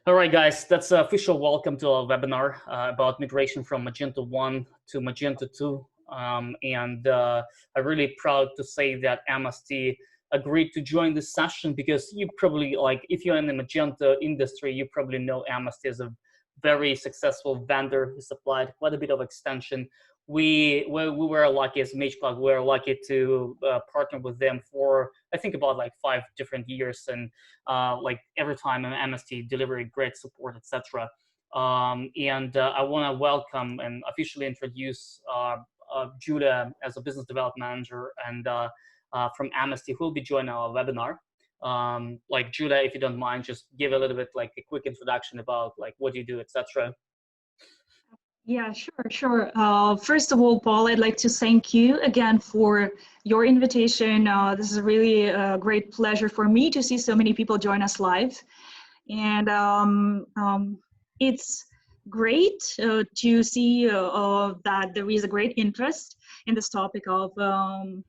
All right, guys, that's an official welcome to our webinar about migration from Magento 1 to Magento 2. I'm really proud to say that MST agreed to join this session because you probably, like, if you're in the Magento industry, you probably know MST as a very successful vendor who supplied quite a bit of extension. We were lucky as MageCloud, we were lucky to partner with them for, I think, about like 5 different years, and like every time MST delivered great support, etc. I want to welcome and officially introduce Judah as a business development manager and from MST, who will be joining our webinar. Like Judah, if you don't mind, just give a little bit like a quick introduction about like what you do, etc. Yeah, sure. First of all, Paul, I'd like to thank you again for your invitation. This is really a great pleasure for me to see so many people join us live. And it's great to see that there is a great interest in this topic of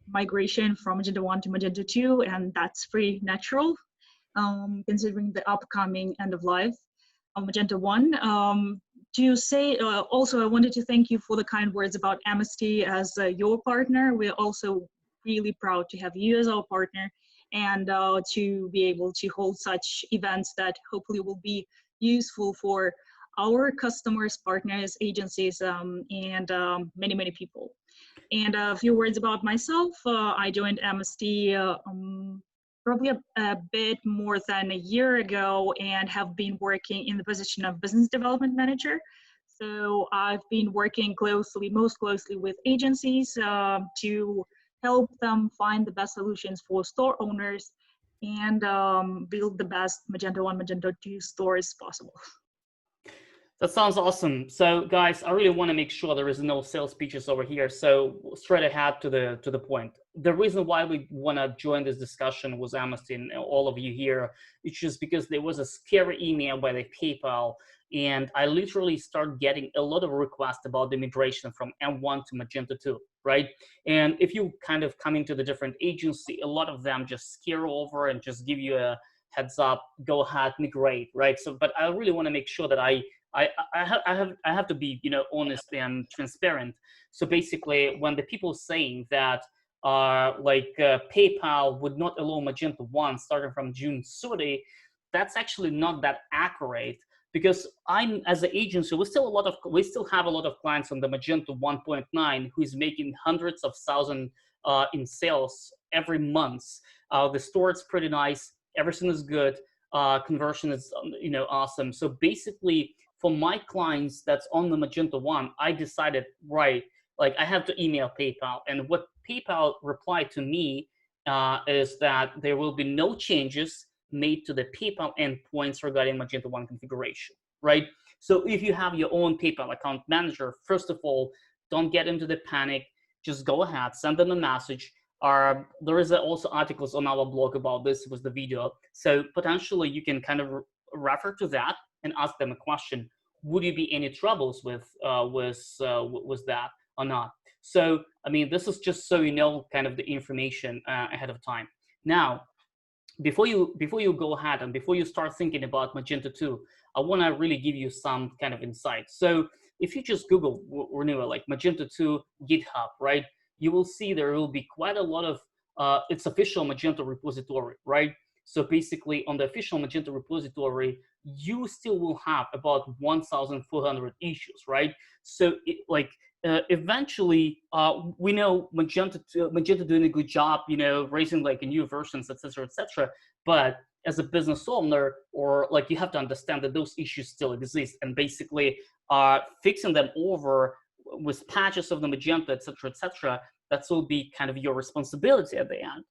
migration from Magento 1 to Magento 2, and that's pretty natural considering the upcoming end of life of Magento 1. To say also, I wanted to thank you for the kind words about MST as your partner. We're also really proud to have you as our partner and to be able to hold such events that hopefully will be useful for our customers, partners, agencies, and many people. And a few words about myself. I joined MST probably a bit more than a year ago and have been working in the position of business development manager. So I've been working most closely with agencies to help them find the best solutions for store owners and build the best Magento 1, Magento 2 stores possible. That sounds awesome. So guys, I really want to make sure there is no sales pitches over here. So straight ahead to the point. The reason why we want to join this discussion with Amnesty and all of you here, it's just because there was a scary email by the PayPal, and I literally started getting a lot of requests about the migration from M1 to Magento 2, right? And if you kind of come into the different agency, a lot of them just scare over and just give you a heads up, go ahead, migrate, right? So, but I really want to make sure that I have to be, honest and transparent. So basically, when the people saying that PayPal would not allow Magento 1 starting from June 30, that's actually not that accurate, because I'm, as an agency, we still have a lot of clients on the Magento 1.9 who is making hundreds of thousands in sales every month. The store is pretty nice, everything is good, conversion is awesome. So basically, for my clients that's on the Magento 1, I decided, right, like I have to email PayPal. And what PayPal replied to me is that there will be no changes made to the PayPal endpoints regarding Magento 1 configuration, right? So if you have your own PayPal account manager, first of all, don't get into the panic. Just go ahead, send them a message. There is also articles on our blog about this with the video. So potentially you can kind of refer to that and ask them a question. Would you be any troubles with that or not? So, I mean, this is just so you know kind of the information ahead of time. Now, before you go ahead and before you start thinking about Magento 2, I want to really give you some kind of insight. So if you just Google renewal, like Magento 2 GitHub, right, you will see there will be quite a lot of its official Magento repository, right? So basically, on the official Magento repository, you still will have about 1,400 issues, right? So eventually, we know Magento doing a good job, raising like new versions, etc., etc. But as a business owner, or like you have to understand that those issues still exist, and basically fixing them over with patches of the Magento, etc., etc. That will be kind of your responsibility at the end.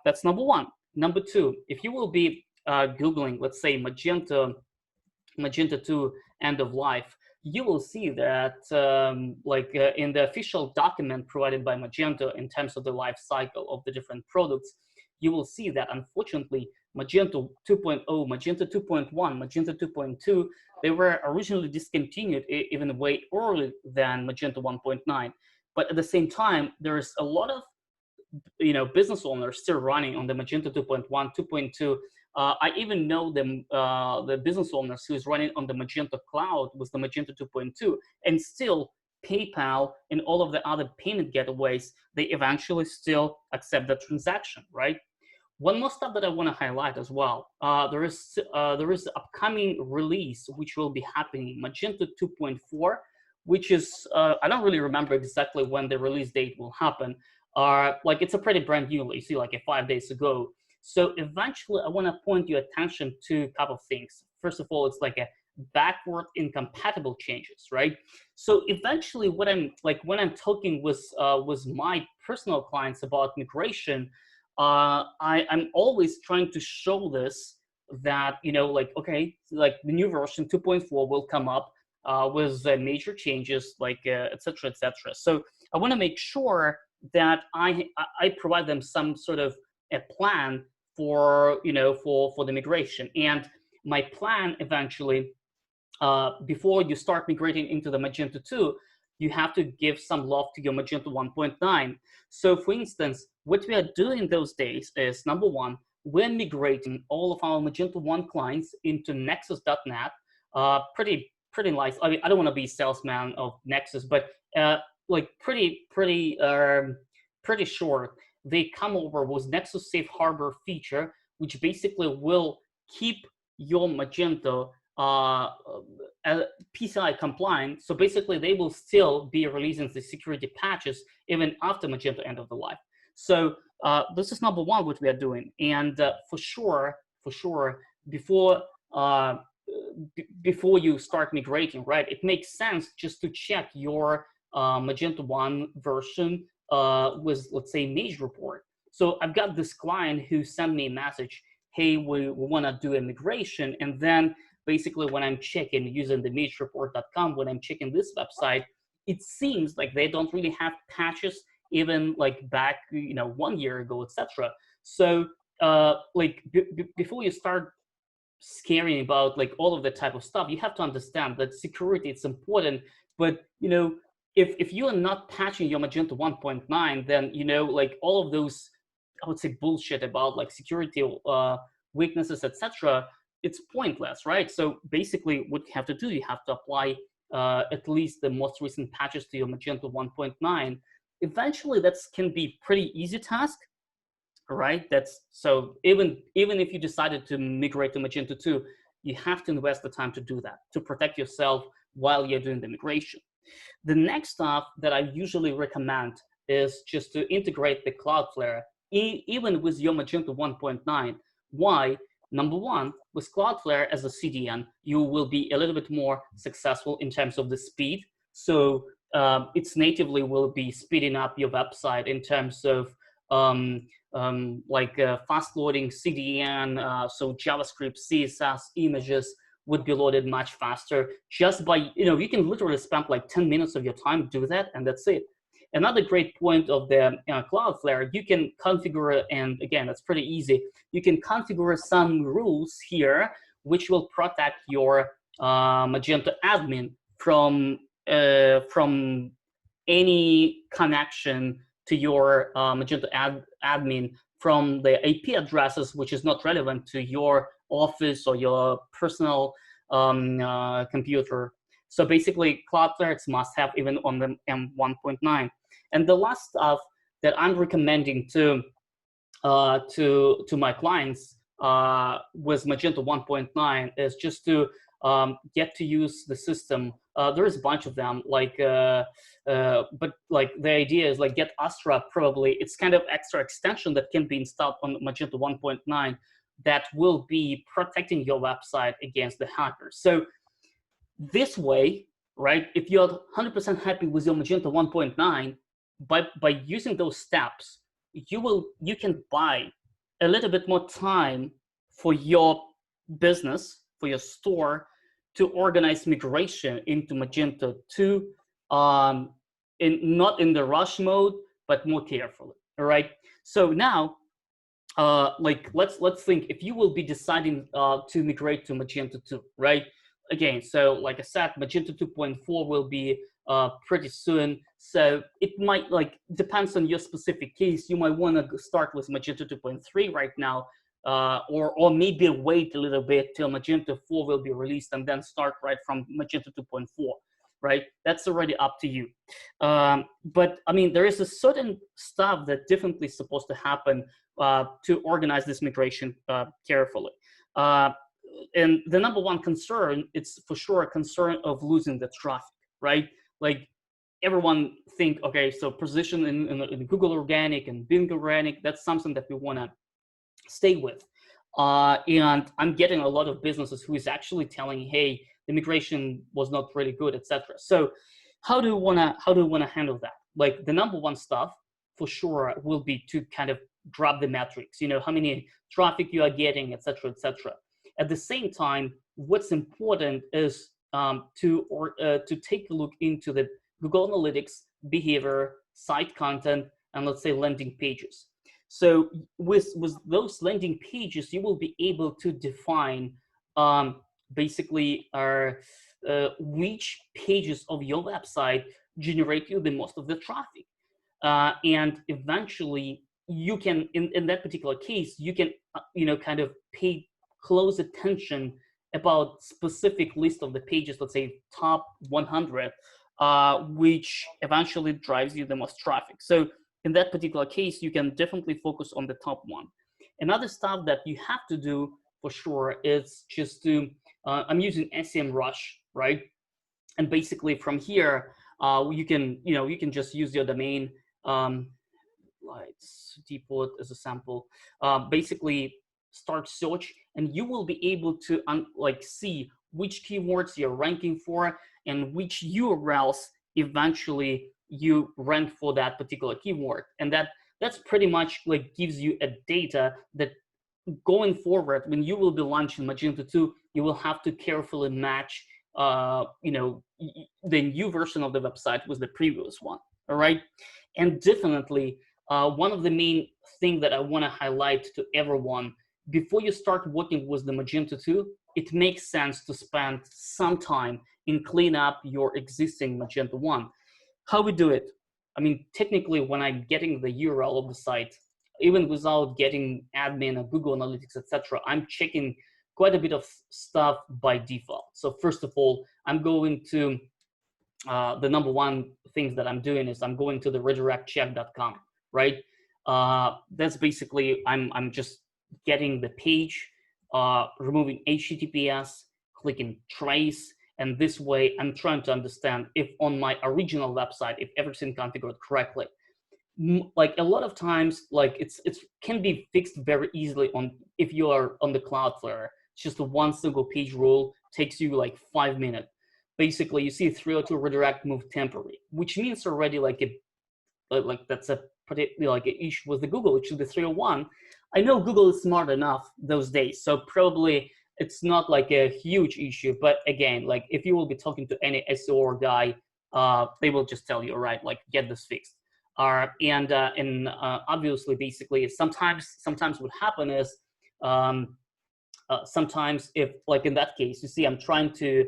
That's number one. Number two, if you will be Googling, let's say, Magento 2 end of life, you will see that in the official document provided by Magento in terms of the life cycle of the different products, you will see that unfortunately Magento 2.0, Magento 2.1, Magento 2.2, they were originally discontinued even way earlier than Magento 1.9. But at the same time, there is a lot of business owners still running on the Magento 2.1, 2.2 I even know the business owners who is running on the Magento cloud with the Magento 2.2, and still PayPal and all of the other payment gateways, they eventually still accept the transaction, right? One more stuff that I want to highlight as well. There is the upcoming release which will be happening, Magento 2.4, which is I don't really remember exactly when the release date will happen. Like it's a pretty brand new, you see, like 5 days ago. So eventually, I want to point your attention to a couple of things. First of all, it's like a backward incompatible changes, right? So eventually, what I'm like when I'm talking with my personal clients about migration, I'm always trying to show this that, you know, like, okay, like the new version 2.4 will come up with major changes, like et cetera, et cetera. So I want to make sure that I provide them some sort of a plan for, you know, for the migration. And my plan eventually, before you start migrating into the Magento 2, you have to give some love to your Magento 1.9. So for instance, what we are doing those days is, number one, we're migrating all of our Magento 1 clients into Nexus.net. Pretty nice. I mean, I don't want to be salesman of Nexus, but like pretty short. They come over with Nexus Safe Harbor feature, which basically will keep your Magento PCI compliant. So basically, they will still be releasing the security patches even after Magento end of the life. So this is number one what we are doing, and for sure, before before you start migrating, right? It makes sense just to check your Magento 1 version with, let's say, Mage report. So I've got this client who sent me a message, hey, we want to do a migration, and then basically when I'm checking using the magereport.com, when I'm checking this website, it seems like they don't really have patches even like back, you know, 1 year ago, etc. So like before you start scaring about like all of that type of stuff, you have to understand that security, it's important. But, you know, if you are not patching your Magento 1.9, then, you know, like all of those, I would say, bullshit about like security weaknesses, etc., it's pointless, right? So basically what you have to do, you have to apply at least the most recent patches to your Magento 1.9. Eventually that can be pretty easy task, right? That's so even if you decided to migrate to Magento 2, you have to invest the time to do that, to protect yourself while you're doing the migration. The next stuff that I usually recommend is just to integrate the Cloudflare even with your Magento 1.9. Why? Number one, with Cloudflare as a CDN, you will be a little bit more successful in terms of the speed. So it's natively will be speeding up your website in terms of fast loading CDN, so JavaScript, CSS, images would be loaded much faster just by, you know, you can literally spend like 10 minutes of your time to do that, and that's it. Another great point of the Cloudflare, you can configure, and again, that's pretty easy, you can configure some rules here which will protect your Magento admin from any connection to your Magento admin from the IP addresses, which is not relevant to your office or your personal computer. So basically, Cloudflare, it's must have even on the M1.9. And the last stuff that I'm recommending to my clients with Magento 1.9 is just to get to use the system. There is a bunch of them, like, but like the idea is like get Astra probably. It's kind of extra extension that can be installed on Magento 1.9 that will be protecting your website against the hackers. So this way, right, if you're 100% happy with your Magento 1.9, by using those steps, you can buy a little bit more time for your business, for your store, to organize migration into Magento 2, not in the rush mode, but more carefully. All right. So now, like let's think if you will be deciding to migrate to Magento 2, right? Again, so like I said, Magento 2.4 will be pretty soon. So it might, like, depends on your specific case. You might want to start with Magento 2.3 right now. or maybe wait a little bit till Magento 4 will be released and then start right from Magento 2.4, right? That's already up to you. But I mean, there is a certain stuff that definitely is supposed to happen to organize this migration carefully. And the number one concern, it's for sure a concern of losing the traffic, right? Like everyone think, okay, so position in Google Organic and Bing Organic, that's something that we want to stay with. And I'm getting a lot of businesses who is actually telling, hey, the migration was not really good, etc. So how do you wanna handle that? Like the number one stuff for sure will be to kind of grab the metrics, how many traffic you are getting, etc., etc. At the same time, what's important is to take a look into the Google Analytics, behavior, site content, and let's say landing pages. So with those landing pages, you will be able to define basically which pages of your website generate you the most of the traffic. And eventually you can, in that particular case, you can, kind of pay close attention about specific list of the pages, let's say top 100, which eventually drives you the most traffic. So in that particular case, you can definitely focus on the top one. Another stuff that you have to do for sure is just to, I'm using SEMrush, right? And basically from here, you can just use your domain, let's depot as a sample, basically start search, and you will be able to see which keywords you're ranking for and which URLs eventually you rank for that particular keyword. And that's pretty much like gives you a data that going forward, when you will be launching Magento 2, you will have to carefully match the new version of the website with the previous one. All right. And definitely one of the main things that I want to highlight to everyone, before you start working with the Magento 2, it makes sense to spend some time in clean up your existing Magento 1. How we do it? I mean, technically, when I'm getting the URL of the site, even without getting admin or Google Analytics, etc., I'm checking quite a bit of stuff by default. So first of all, I'm going to the number one things that I'm doing is I'm going to the redirectcheck.com, right? That's basically I'm just getting the page, removing HTTPS, clicking trace, and this way I'm trying to understand if on my original website, if everything configured correctly. Like a lot of times, like it's can be fixed very easily on if you are on the Cloudflare. It's just a one single page rule, takes you like 5 minutes. Basically, you see 302 redirect move temporary, which means already like that's a particularly like an issue with the Google, which is the 301. I know Google is smart enough those days, so probably it's not like a huge issue. But again, like if you will be talking to any SEO guy, they will just tell you, all right, like get this fixed. And obviously, basically, sometimes what happen is sometimes if like in that case, you see I'm trying to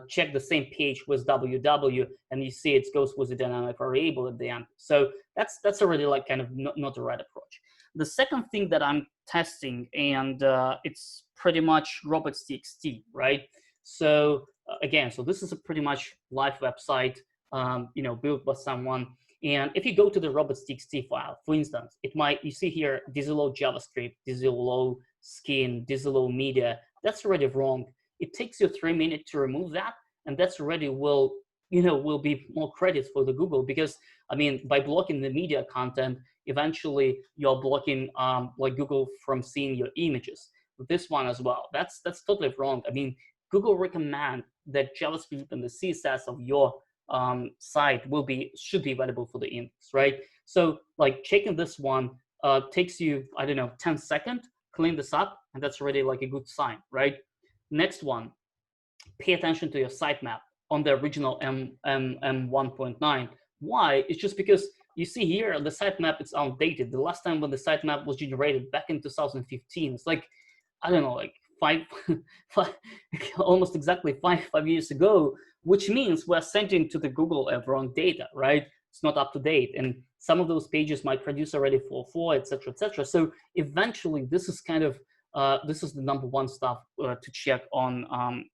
check the same page with WW, and you see it goes with a dynamic variable at the end. So that's already like kind of not the right approach. The second thing that I'm testing, and it's pretty much robots.txt, right? So again, so this is a pretty much live website, built by someone. And if you go to the robots.txt file, for instance, you see here, disallow JavaScript, disallow skin, disallow media. That's already wrong. It takes you 3 minutes to remove that, and that's already will be more credit for the Google, because I mean, by blocking the media content, eventually you're blocking like Google from seeing your images. With this one as well, that's totally wrong. I mean, Google recommend that JavaScript and the CSS of your site should be available for the index, right? So like checking this one takes you, I don't know, 10 seconds, clean this up, and that's already like a good sign, right? Next one, pay attention to your sitemap on the original M1.9. Why? It's just because you see here, the sitemap is outdated. The last time when the sitemap was generated back in 2015, it's like, I don't know, like five almost exactly five years ago, which means we're sending to the Google wrong data, right? It's not up to date. And Some of those pages might produce already 4.4, etc., etc. So eventually, this is kind of this is the number one stuff to check on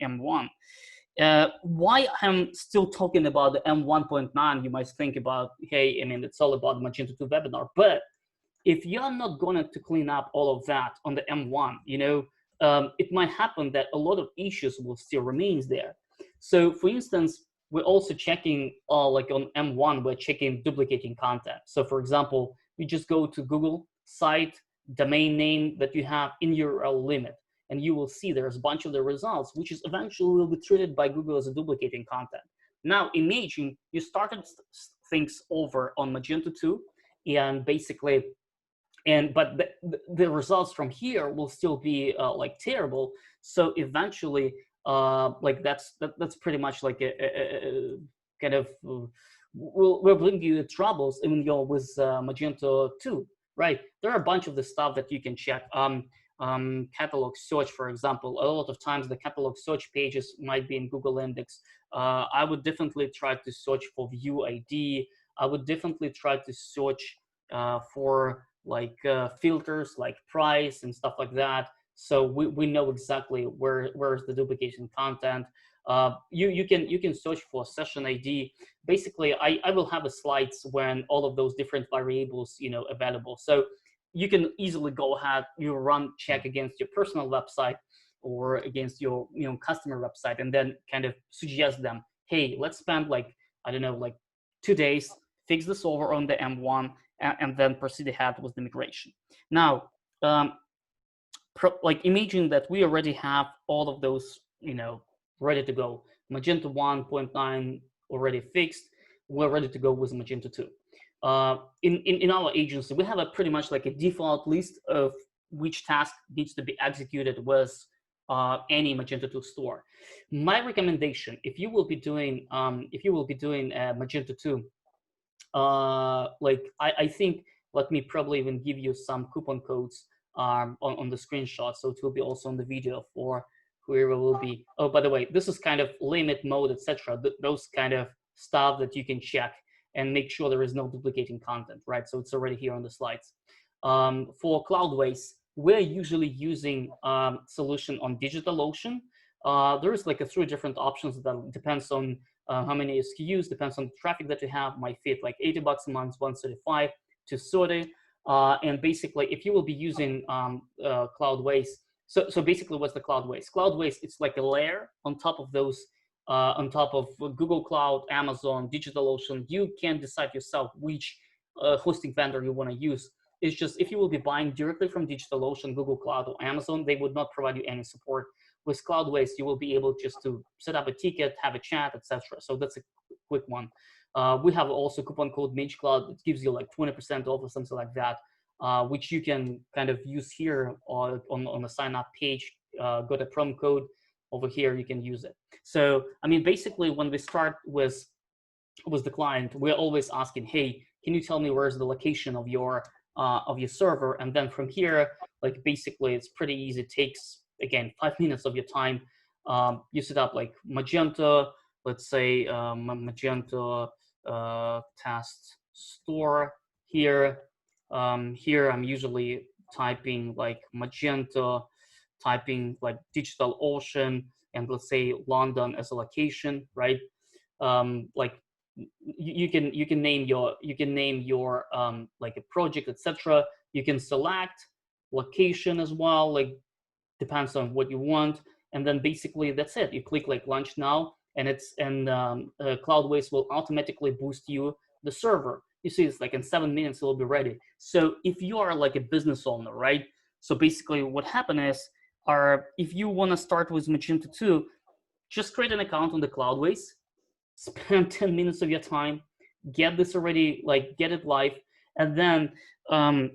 M1. Why I'm still talking about the M1.9, you might think about, hey, I mean, it's all about Magento 2 webinar. But if you're not going to clean up all of that on the M1, it might happen that a lot of issues will still remain there. So for instance, we're also checking, like on M1, we're checking duplicating content. So for example, you just go to Google site, domain name that you have in URL limit, and you will see there's a bunch of the results, which is eventually will be treated by Google as a duplicating content. Now, imagine you started things over on Magento 2, and basically, but the results from here will still be like terrible. So eventually, like that's pretty much like a kind of will bring you troubles even with Magento 2, right? There are a bunch of the stuff that you can check. Catalog search, for example, a lot of times the catalog search pages might be in Google Index. I would definitely try to search for view ID. I would definitely try to search for like filters like price and stuff like that. So we know exactly where's the duplication content. You can search for session ID. Basically, I will have a slides when all of those different variables available. So you can easily go ahead, you run check against your personal website or against your customer website, and then kind of suggest them, hey, let's spend like, I don't know, like 2 days, fix this over on the M1, and then proceed ahead with the migration. Now, like imagine that we already have all of those, ready to go. Magento 1.9 already fixed. We're ready to go with Magento 2. In our agency, we have a pretty much like a default list of which task needs to be executed with any Magento 2 store. My recommendation, if you will be doing Magento 2, like I think, let me probably even give you some coupon codes on the screenshot, so it will be also on the video for whoever will be. Oh, by the way, this is kind of limit mode, etc. Those kind of stuff that you can check and make sure there is no duplicating content, right? So it's already here on the slides. For Cloudways, we're usually using solution on DigitalOcean. There is like 3 different options that depends on how many SKUs, depends on the traffic that you have. Might fit like $80 a month, 135 to 30. And basically, if you will be using Cloudways, so basically, what's the Cloudways? Cloudways, it's like a layer on top of those, on top of Google Cloud, Amazon, DigitalOcean. You can decide yourself which hosting vendor you want to use. It's just if you will be buying directly from DigitalOcean, Google Cloud, or Amazon, they would not provide you any support. With Cloudways, you will be able just to set up a ticket, have a chat, etc. So that's a quick one. We have also coupon code MageCloud that gives you like 20% off or something like that, which you can kind of use here on the sign up page. Got a promo code over here, you can use it. So I mean, basically, when we start with the client, we're always asking, hey, can you tell me where's the location of your server? And then from here, like basically, it's pretty easy. It takes, again, 5 minutes of your time. You set up like Magento, let's say Magento test store here. Here I'm usually typing like Magento, typing like DigitalOcean, and let's say London as a location, right? Like you can name your like a project, etc. You can select location as well, like depends on what you want, and then basically that's it. You click like launch now, and Cloudways will automatically boost you the server. You see, it's like in 7 minutes it will be ready. So if you are like a business owner, right? So basically what happened is, if you want to start with Magento 2, just create an account on the Cloudways, spend 10 minutes of your time, get this already, like get it live, and then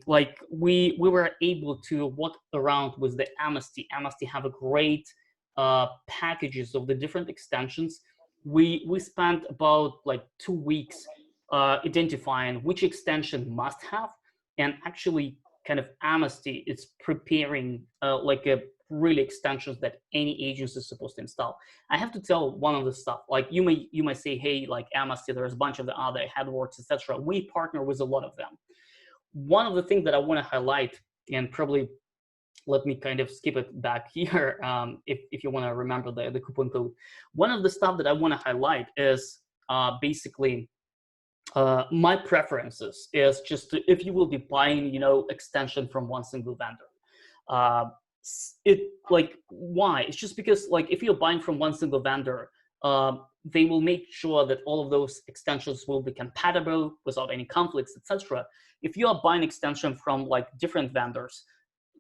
like we were able to walk around with the Amnesty. Amnesty have a great packages of the different extensions. We spent about like 2 weeks identifying which extension must have, and actually kind of Amnesty is preparing like a really extensions that any agency is supposed to install. I have to tell one of the stuff, like you might say, hey, like Amnesty, there's a bunch of the other headworks, etc. We partner with a lot of them. One of the things that I want to highlight, and probably let me kind of skip it back here if you want to remember the coupon code. One of the stuff that I want to highlight is basically my preferences is just to, if you will be buying, extension from one single vendor. Why? It's just because, like, if you're buying from one single vendor, they will make sure that all of those extensions will be compatible without any conflicts, etc. If you are buying extension from like different vendors,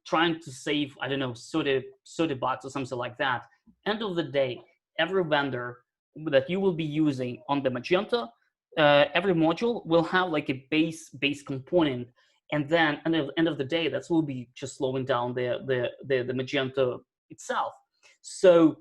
trying to save, I don't know, 30 bucks or something like that, end of the day, every vendor that you will be using on the Magento, every module will have like a base component, and then at the end of the day, that will be just slowing down the Magento itself. So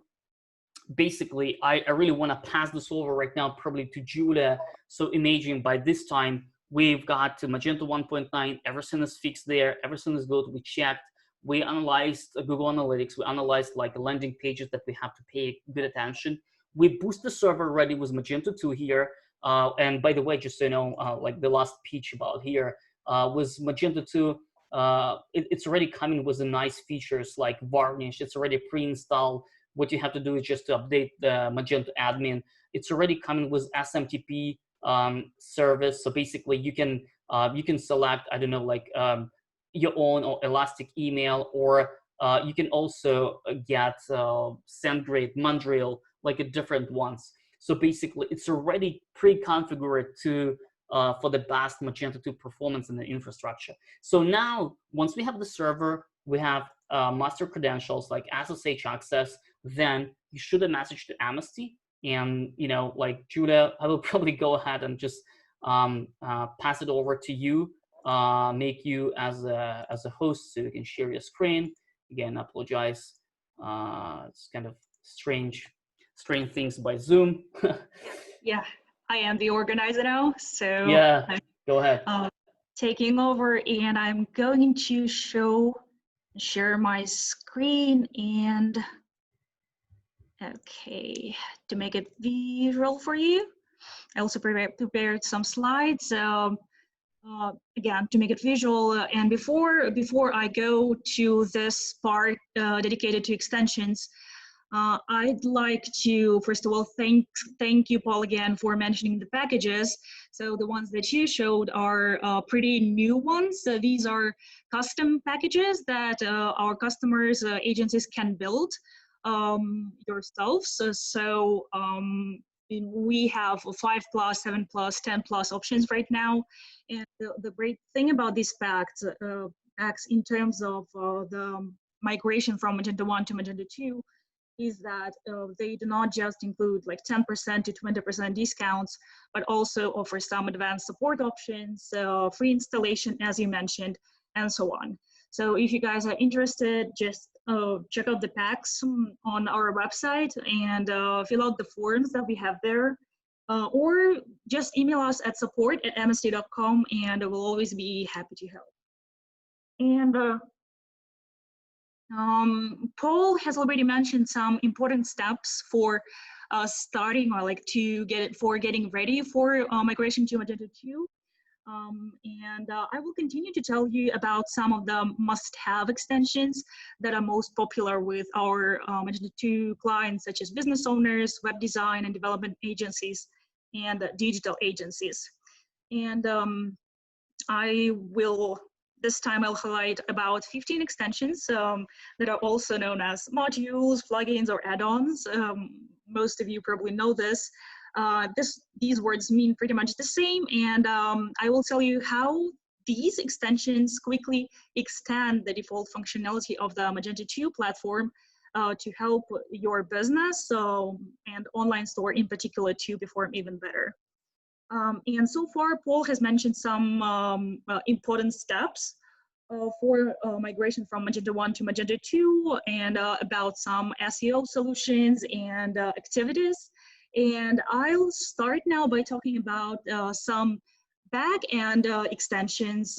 basically, I really want to pass this over right now, probably to Julia. So imagine by this time, we've got to Magento 1.9, everything is fixed there, everything is good, we checked, we analyzed Google Analytics, we analyzed like landing pages that we have to pay good attention. We boost the server already with Magento 2 here. And by the way, just so you know, like the last pitch about here, with Magento 2, it's already coming with the nice features like varnish. It's already pre-installed. What you have to do is just to update the Magento admin. It's already coming with SMTP service. So basically, you can select, I don't know, like your own or Elastic email, or you can also get SendGrid, Mandrill, like a different ones. So basically, it's already pre-configured to for the best Magento 2 performance in the infrastructure. So now, once we have the server, we have master credentials like SSH access, then you shoot a message to Amnesty, and like Julia, I will probably go ahead and just pass it over to you, make you as a host so you can share your screen. Again, I apologize. It's kind of strange things by Zoom. Yeah, I am the organizer now, so yeah, I'm go ahead. Taking over, and I'm going to share my screen, and okay, to make it visual for you. I also prepared some slides. Again, to make it visual, and before I go to this part dedicated to extensions, I'd like to, first of all, thank you, Paul, again, for mentioning the packages. So the ones that you showed are pretty new ones. So these are custom packages that our customers, agencies can build yourselves. We have 5+, 7+, 10+ options right now. And the great thing about these packs in terms of the migration from Magento 1 to Magento 2 is that they do not just include like 10% to 20% discounts, but also offer some advanced support options, free installation, as you mentioned, and so on. So if you guys are interested, just check out the packs on our website and fill out the forms that we have there, or just email us at support@amnesty.com, and we'll always be happy to help. And Paul has already mentioned some important steps for starting, or like getting ready for migration to Magento 2. I will continue to tell you about some of the must-have extensions that are most popular with our Magento 2 clients, such as business owners, web design and development agencies, and digital agencies. And this time I'll highlight about 15 extensions that are also known as modules, plugins, or add-ons. Most of you probably know this. These words mean pretty much the same, and I will tell you how these extensions quickly extend the default functionality of the Magento 2 platform to help your business and online store in particular to perform even better. And so far, Paul has mentioned some important steps for migration from Magento 1 to Magento 2, and about some SEO solutions and activities. And I'll start now by talking about some back-end extensions,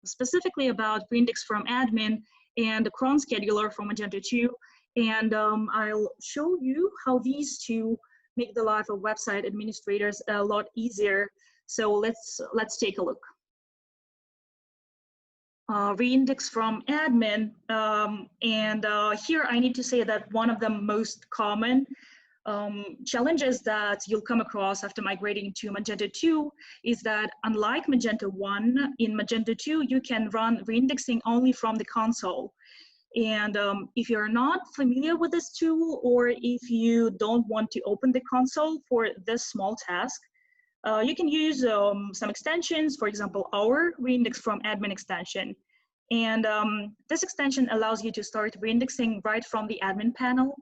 specifically about Preindex from admin and the cron scheduler from Magento 2. And I'll show you how these two make the life of website administrators a lot easier. So let's take a look. Reindex from admin, and here I need to say that one of the most common challenges that you'll come across after migrating to Magento 2 is that unlike Magento 1, in Magento 2 you can run reindexing only from the console. And if you're not familiar with this tool, or if you don't want to open the console for this small task, you can use some extensions, for example, our reindex from admin extension. And this extension allows you to start reindexing right from the admin panel,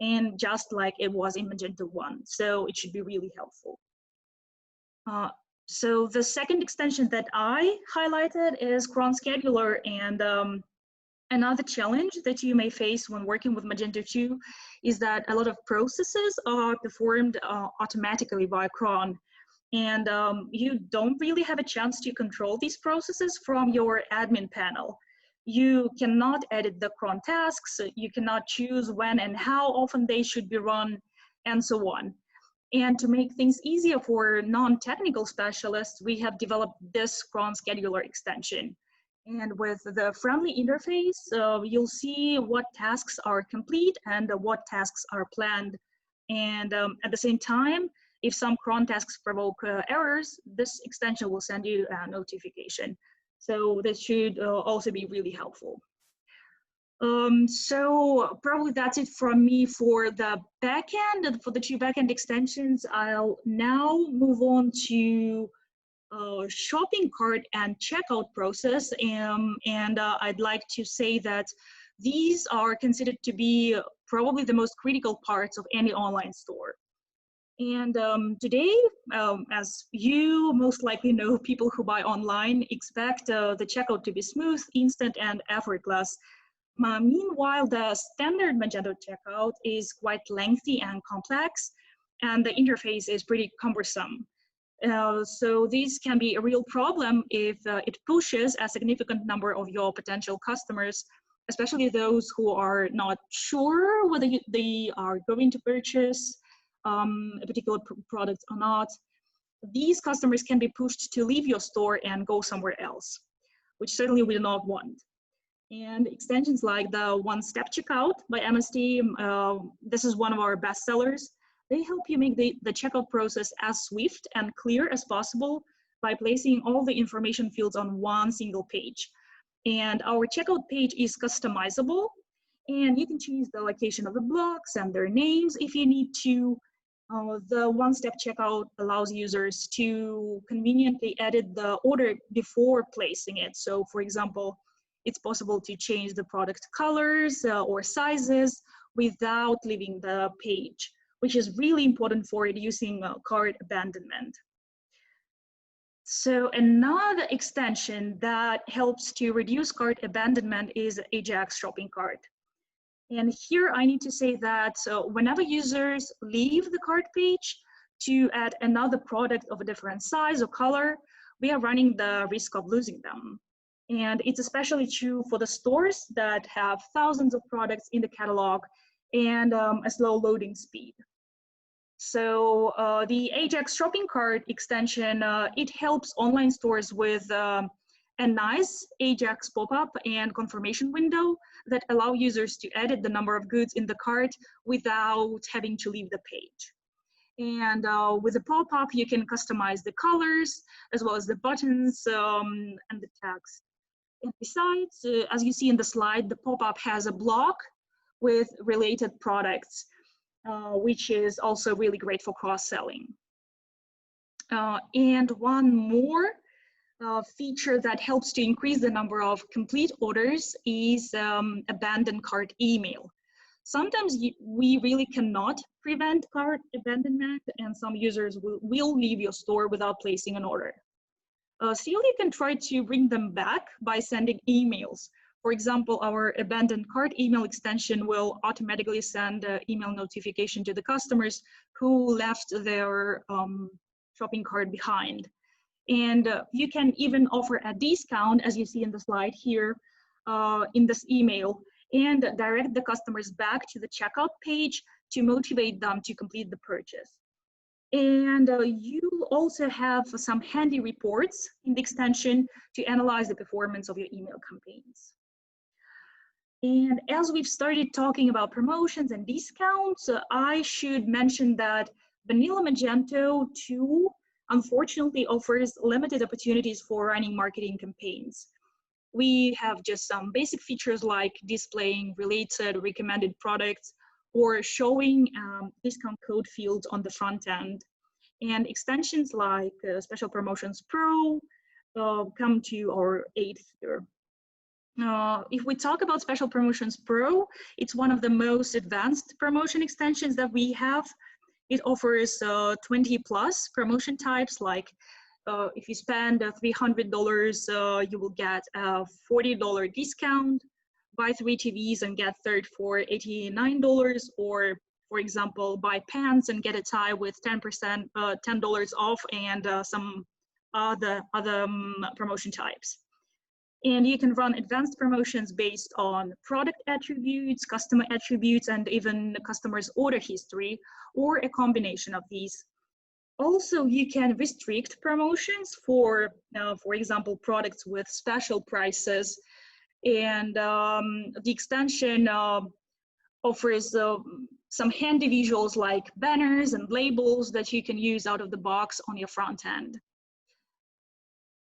and just like it was in Magento 1. So it should be really helpful. So the second extension that I highlighted is cron scheduler. And another challenge that you may face when working with Magento 2 is that a lot of processes are performed automatically by cron. And you don't really have a chance to control these processes from your admin panel. You cannot edit the cron tasks, you cannot choose when and how often they should be run, and so on. And to make things easier for non-technical specialists, we have developed this cron scheduler extension. And with the friendly interface, you'll see what tasks are complete and what tasks are planned. And at the same time, if some cron tasks provoke errors, this extension will send you a notification. So this should also be really helpful. So probably that's it from me for the backend. And for the two backend extensions, I'll now move on to shopping cart and checkout process. And I'd like to say that these are considered to be probably the most critical parts of any online store. And today, as you most likely know, people who buy online expect the checkout to be smooth, instant, and effortless. Meanwhile, the standard Magento checkout is quite lengthy and complex, and the interface is pretty cumbersome. So this can be a real problem if it pushes a significant number of your potential customers, especially those who are not sure whether they are going to purchase a particular product or not. These customers can be pushed to leave your store and go somewhere else, which certainly we do not want. And extensions like the one-step checkout by MSD, this is one of our best sellers. They help you make the checkout process as swift and clear as possible by placing all the information fields on one single page. And our checkout page is customizable, and you can choose the location of the blocks and their names if you need to. The one-step checkout allows users to conveniently edit the order before placing it. So for example, it's possible to change the product colors or sizes without leaving the page, which is really important for reducing cart abandonment. So another extension that helps to reduce cart abandonment is Ajax Shopping Cart. And here I need to say that whenever users leave the cart page to add another product of a different size or color, we are running the risk of losing them. And it's especially true for the stores that have thousands of products in the catalog and a slow loading speed. So the Ajax Shopping Cart extension, it helps online stores with a nice Ajax pop-up and confirmation window that allow users to edit the number of goods in the cart without having to leave the page. And with the pop-up, you can customize the colors as well as the buttons and the text. And besides, as you see in the slide, the pop-up has a block with related products, which is also really great for cross-selling. And one more feature that helps to increase the number of complete orders is abandoned cart email. Sometimes we really cannot prevent cart abandonment, and some users will leave your store without placing an order. Still, you can try to bring them back by sending emails. For example, our abandoned cart email extension will automatically send an email notification to the customers who left their shopping cart behind. And you can even offer a discount, as you see in the slide here, in this email and direct the customers back to the checkout page to motivate them to complete the purchase. And you also have some handy reports in the extension to analyze the performance of your email campaigns. And as we've started talking about promotions and discounts, I should mention that Vanilla Magento 2 unfortunately offers limited opportunities for running marketing campaigns. We have just some basic features like displaying related recommended products or showing discount code fields on the front end. And extensions like Special Promotions Pro come to our aid here. If we talk about Special Promotions Pro, it's one of the most advanced promotion extensions that we have. It offers 20 plus promotion types, like if you spend $300, you will get a $40 discount, buy 3 TVs and get third for $89, or for example, buy pants and get a tie with 10%, $10 off, and some other promotion types. And you can run advanced promotions based on product attributes, customer attributes, and even the customer's order history, or a combination of these. Also, you can restrict promotions for example, products with special prices. And the extension offers some handy visuals like banners and labels that you can use out of the box on your front end.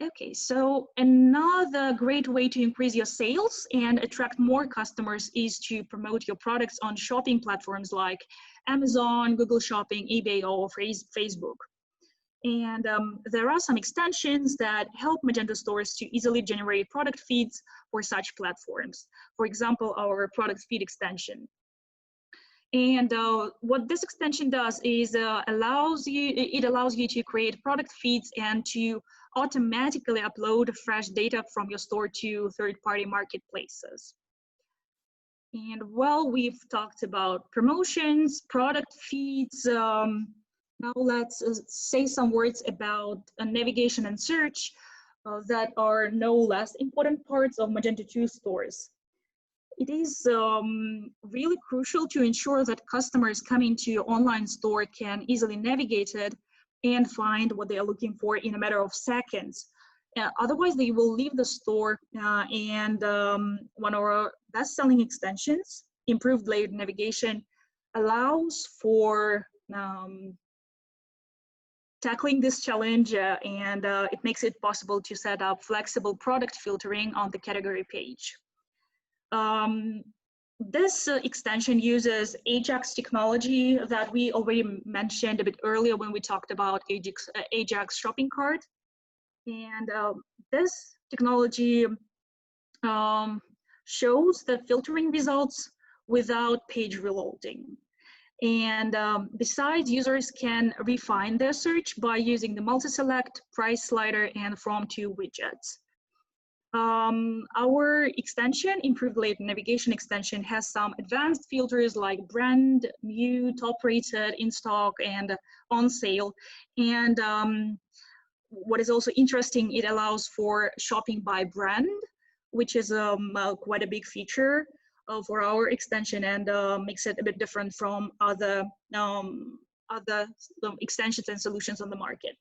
Okay, so another great way to increase your sales and attract more customers is to promote your products on shopping platforms like Amazon, Google Shopping, eBay, or Facebook. And there are some extensions that help Magento stores to easily generate product feeds for such platforms. For example, our product feed extension. And what this extension does is it allows you to create product feeds and to automatically upload fresh data from your store to third-party marketplaces. And while we've talked about promotions, product feeds, now let's say some words about navigation and search that are no less important parts of Magento 2 stores. It is really crucial to ensure that customers coming to your online store can easily navigate it and find what they are looking for in a matter of seconds. Otherwise, they will leave the store. And one of our best-selling extensions, Improved Layered Navigation, allows for tackling this challenge, and it makes it possible to set up flexible product filtering on the category page. This extension uses Ajax technology that we already mentioned a bit earlier when we talked about Ajax shopping cart. And this technology shows the filtering results without page reloading. And besides, users can refine their search by using the multi-select, price slider, and from to widgets. Our extension, Improved Layered Navigation extension, has some advanced filters like brand, new, top rated, in stock, and on sale. And what is also interesting, it allows for shopping by brand, which is quite a big feature for our extension, and makes it a bit different from other extensions and solutions on the market.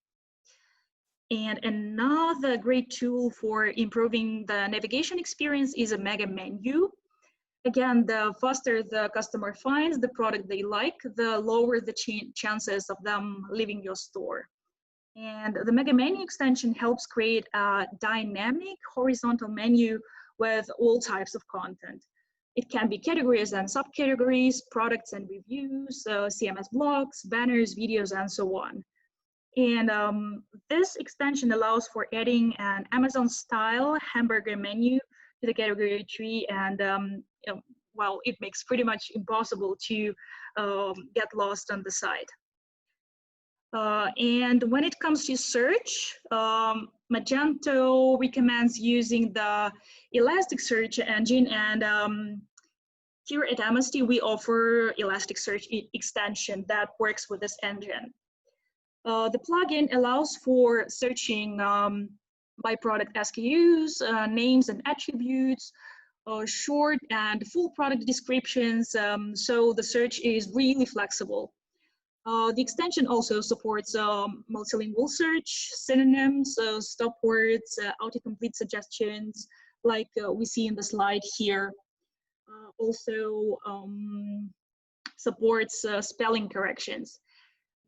And another great tool for improving the navigation experience is a mega menu. Again, the faster the customer finds the product they like, the lower the chances of them leaving your store. And the mega menu extension helps create a dynamic horizontal menu with all types of content. It can be categories and subcategories, products and reviews, CMS blocks, banners, videos, and so on. And this extension allows for adding an Amazon-style hamburger menu to the category tree, and well, it makes pretty much impossible to get lost on the site. And when it comes to search, Magento recommends using the Elasticsearch engine, and here at Amnesty, we offer Elasticsearch extension that works with this engine. The plugin allows for searching by product SKUs, names and attributes, short and full product descriptions, so the search is really flexible. The extension also supports multilingual search, synonyms, stop words, autocomplete suggestions, like we see in the slide here. Also supports spelling corrections.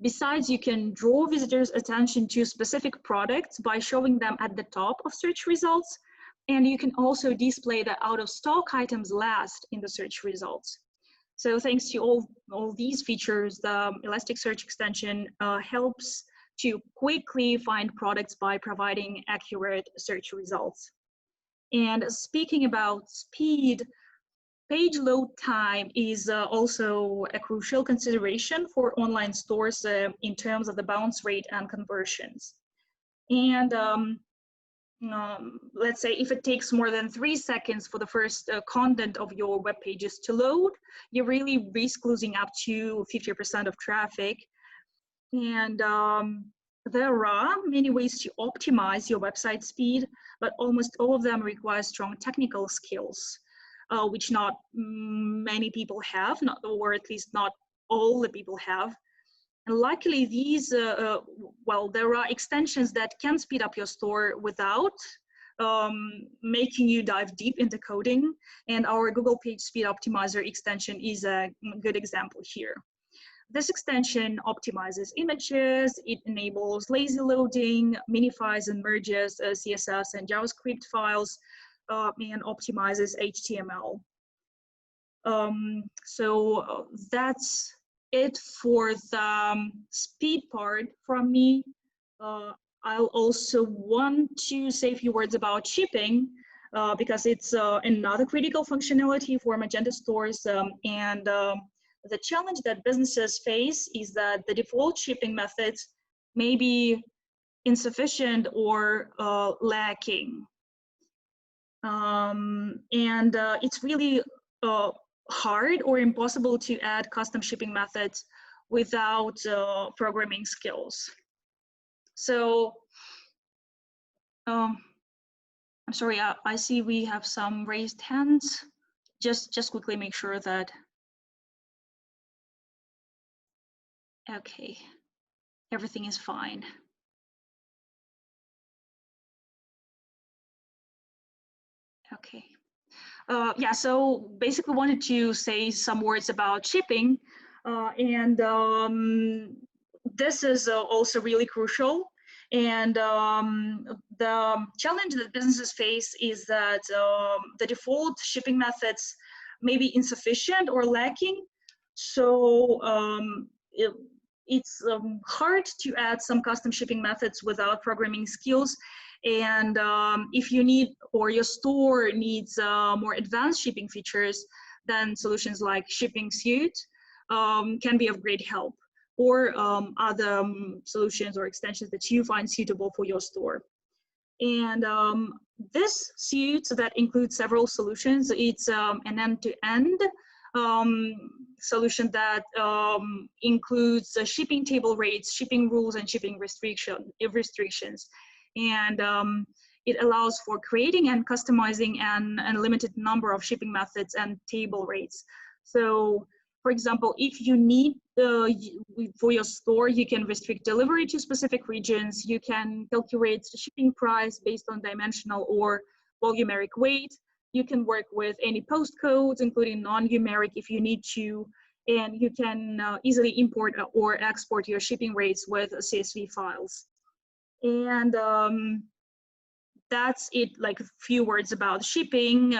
Besides, you can draw visitors' attention to specific products by showing them at the top of search results, and you can also display the out-of-stock items last in the search results. So thanks to all these features, the Elasticsearch extension helps to quickly find products by providing accurate search results. And speaking about speed, page load time is also a crucial consideration for online stores in terms of the bounce rate and conversions. And let's say if it takes more than 3 seconds for the first content of your web pages to load, you really risk losing up to 50% of traffic. And there are many ways to optimize your website speed, but almost all of them require strong technical skills, which not many people have, or at least not all the people have. And luckily, these, well, there are extensions that can speed up your store without making you dive deep into coding. And our Google Page Speed Optimizer extension is a good example here. This extension optimizes images, it enables lazy loading, minifies and merges CSS and JavaScript files, and optimizes HTML. So that's it for the speed part from me. I'll also want to say a few words about shipping because it's another critical functionality for Magento stores. The challenge that businesses face is that the default shipping methods may be insufficient or lacking. It's really hard or impossible to add custom shipping methods without programming skills. So I'm sorry, I see we have some raised hands. Just quickly make sure that, okay, everything is fine. Okay. Yeah, so basically wanted to say some words about shipping, this is also really crucial. And the challenge that businesses face is that the default shipping methods may be insufficient or lacking. So it's hard to add some custom shipping methods without programming skills. And if you need, or your store needs more advanced shipping features, then solutions like Shipping Suite can be of great help, or other solutions or extensions that you find suitable for your store. And this suite that includes several solutions, it's an end-to-end solution that includes shipping table rates, shipping rules, and shipping restrictions. And it allows for creating and customizing an unlimited number of shipping methods and table rates. So, for example, if you need for your store, you can restrict delivery to specific regions. You can calculate the shipping price based on dimensional or volumeric weight. You can work with any postcodes, including non-numeric if you need to, and you can easily import or export your shipping rates with CSV files. And that's it, like a few words about shipping.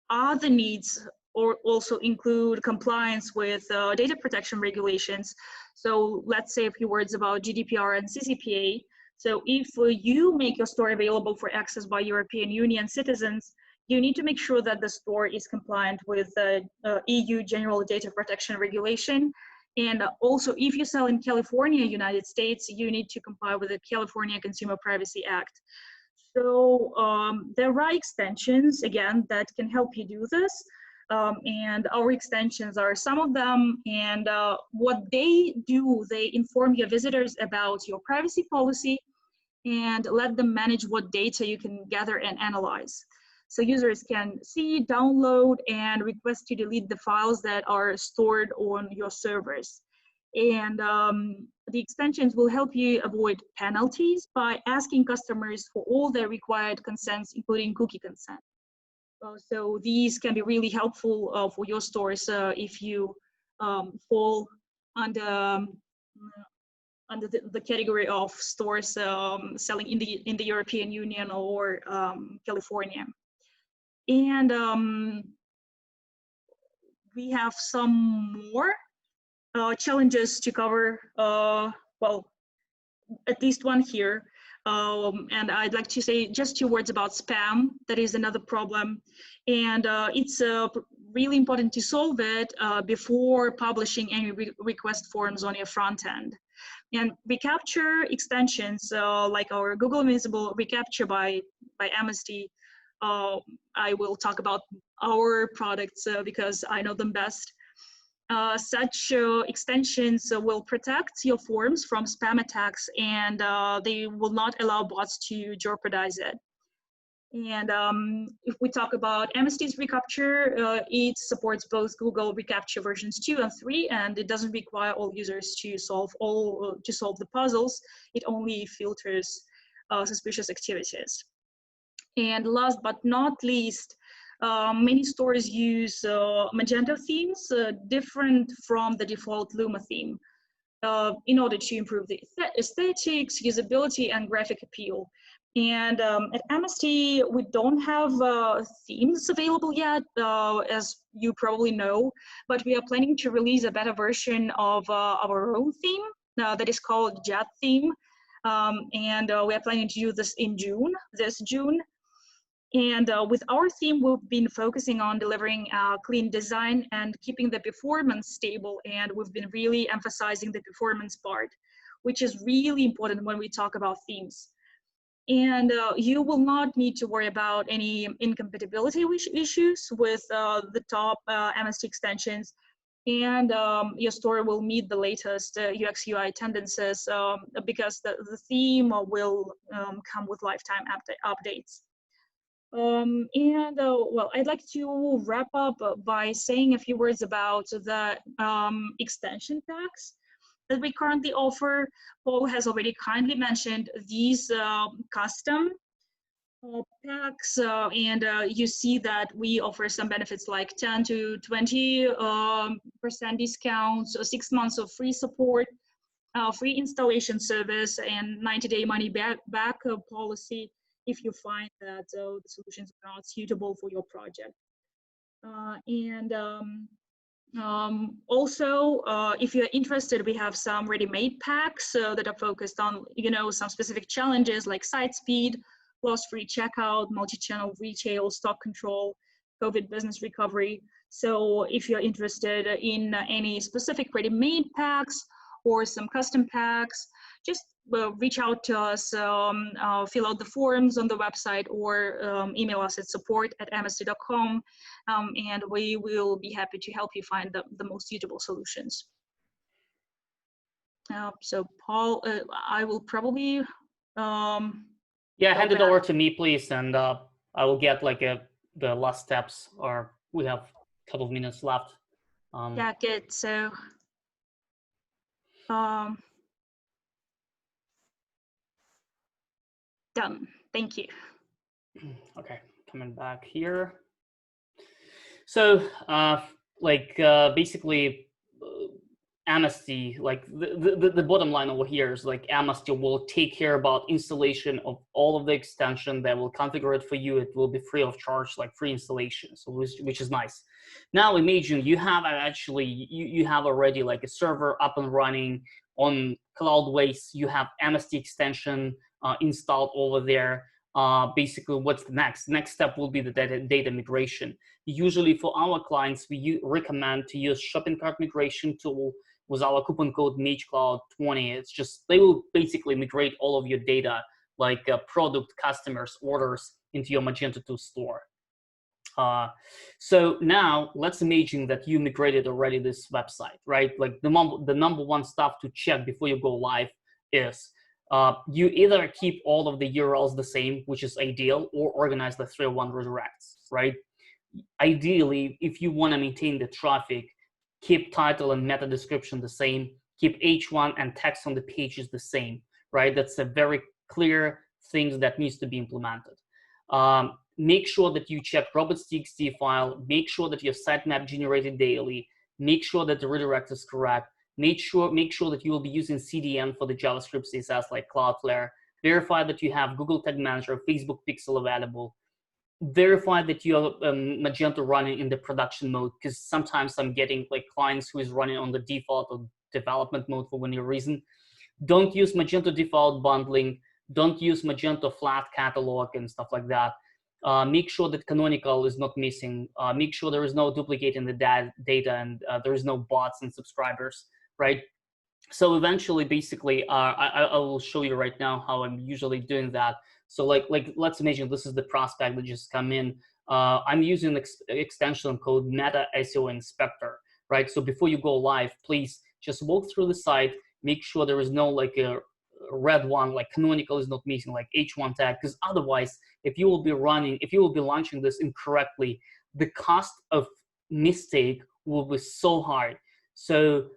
Other needs or also include compliance with data protection regulations. So let's say a few words about GDPR and CCPA. So if you make your store available for access by European Union citizens, you need to make sure that the store is compliant with the EU General Data Protection Regulation. And also, if you sell in California, United States, you need to comply with the California Consumer Privacy Act. So there are extensions, again, that can help you do this. And our extensions are some of them. And what they do, they inform your visitors about your privacy policy and let them manage what data you can gather and analyze. So users can see, download, and request to delete the files that are stored on your servers. And the extensions will help you avoid penalties by asking customers for all their required consents, including cookie consent. So these can be really helpful for your stores if you fall under the category of stores selling in the European Union or California. And we have some more challenges to cover. Well, at least one here. And I'd like to say just 2 words about spam. That is another problem. And it's really important to solve it before publishing any request forms on your front end. And reCAPTCHA extensions like our Google Visible reCAPTCHA by Amnesty, I will talk about our products because I know them best. Such extensions will protect your forms from spam attacks, and they will not allow bots to jeopardize it. And if we talk about Amnesty's reCAPTCHA, it supports both Google reCAPTCHA versions 2 and 3, and it doesn't require all users to solve the puzzles. It only filters suspicious activities. And last but not least, many stores use Magento themes different from the default Luma theme in order to improve the aesthetics, usability, and graphic appeal. And at Amnesty, we don't have themes available yet, as you probably know, but we are planning to release a beta version of our own theme that is called Jet Theme. And we are planning to do this in this June. And with our theme, we've been focusing on delivering clean design and keeping the performance stable. And we've been really emphasizing the performance part, which is really important when we talk about themes. And you will not need to worry about any incompatibility issues with the top Amnesty extensions. And your store will meet the latest UX UI tendencies because the theme will come with lifetime updates. Well, I'd like to wrap up by saying a few words about the extension packs that we currently offer. Paul has already kindly mentioned these custom packs, and you see that we offer some benefits like 10 to 20% discounts, 6 months of free support, free installation service, and 90-day money back policy if you find that the solutions are not suitable for your project. Also, if you're interested, we have some ready-made packs that are focused on, some specific challenges like site speed, loss-free checkout, multi-channel retail, stock control, COVID business recovery. So if you're interested in any specific ready-made packs or some custom packs, just reach out to us, fill out the forms on the website, or email us at support@amnesty.com, and we will be happy to help you find the most suitable solutions. So Paul, I will probably yeah, hand it over to me, please, and I will get like the last steps, or we have a couple of minutes left. Yeah, good. So done. Thank you. Okay, coming back here. So, basically, Amnesty, like the bottom line over here is like Amnesty will take care about installation of all of the extension. That will configure it for you. It will be free of charge, like free installation, so which is nice. Now imagine you have you have already like a server up and running on Cloudways. You have Amnesty extension installed over there. Basically, what's the next? Next step will be the data migration. Usually for our clients, we recommend to use shopping cart migration tool with our coupon code MageCloud20. It's just, they will basically migrate all of your data, like product, customers, orders, into your Magento 2 store. So now let's imagine that you migrated already this website, right? Like the number one stuff to check before you go live is You either keep all of the URLs the same, which is ideal, or organize the 301 redirects, right? Ideally, if you want to maintain the traffic, keep title and meta description the same, keep H1 and text on the pages the same, right? That's a very clear thing that needs to be implemented. Make sure that you check robots.txt file, make sure that your sitemap generated daily, make sure that the redirect is correct, make sure that you will be using CDN for the JavaScript CSS like Cloudflare, verify that you have Google Tag Manager, Facebook Pixel available, verify that you have Magento running in the production mode, because sometimes I'm getting like clients who is running on the default or development mode for any reason. Don't use Magento default bundling. Don't use Magento flat catalog and stuff like that. Make sure that canonical is not missing. Make sure there is no duplicating the data and there is no bots and subscribers, right? So eventually, basically, I will show you right now how I'm usually doing that. So like let's imagine this is the prospect that just come in. I'm using extension called Meta SEO Inspector, right? So before you go live, please just walk through the site, make sure there is no like a red one, like canonical is not missing, like H1 tag, because otherwise, if you will be launching this incorrectly, the cost of mistake will be so high. So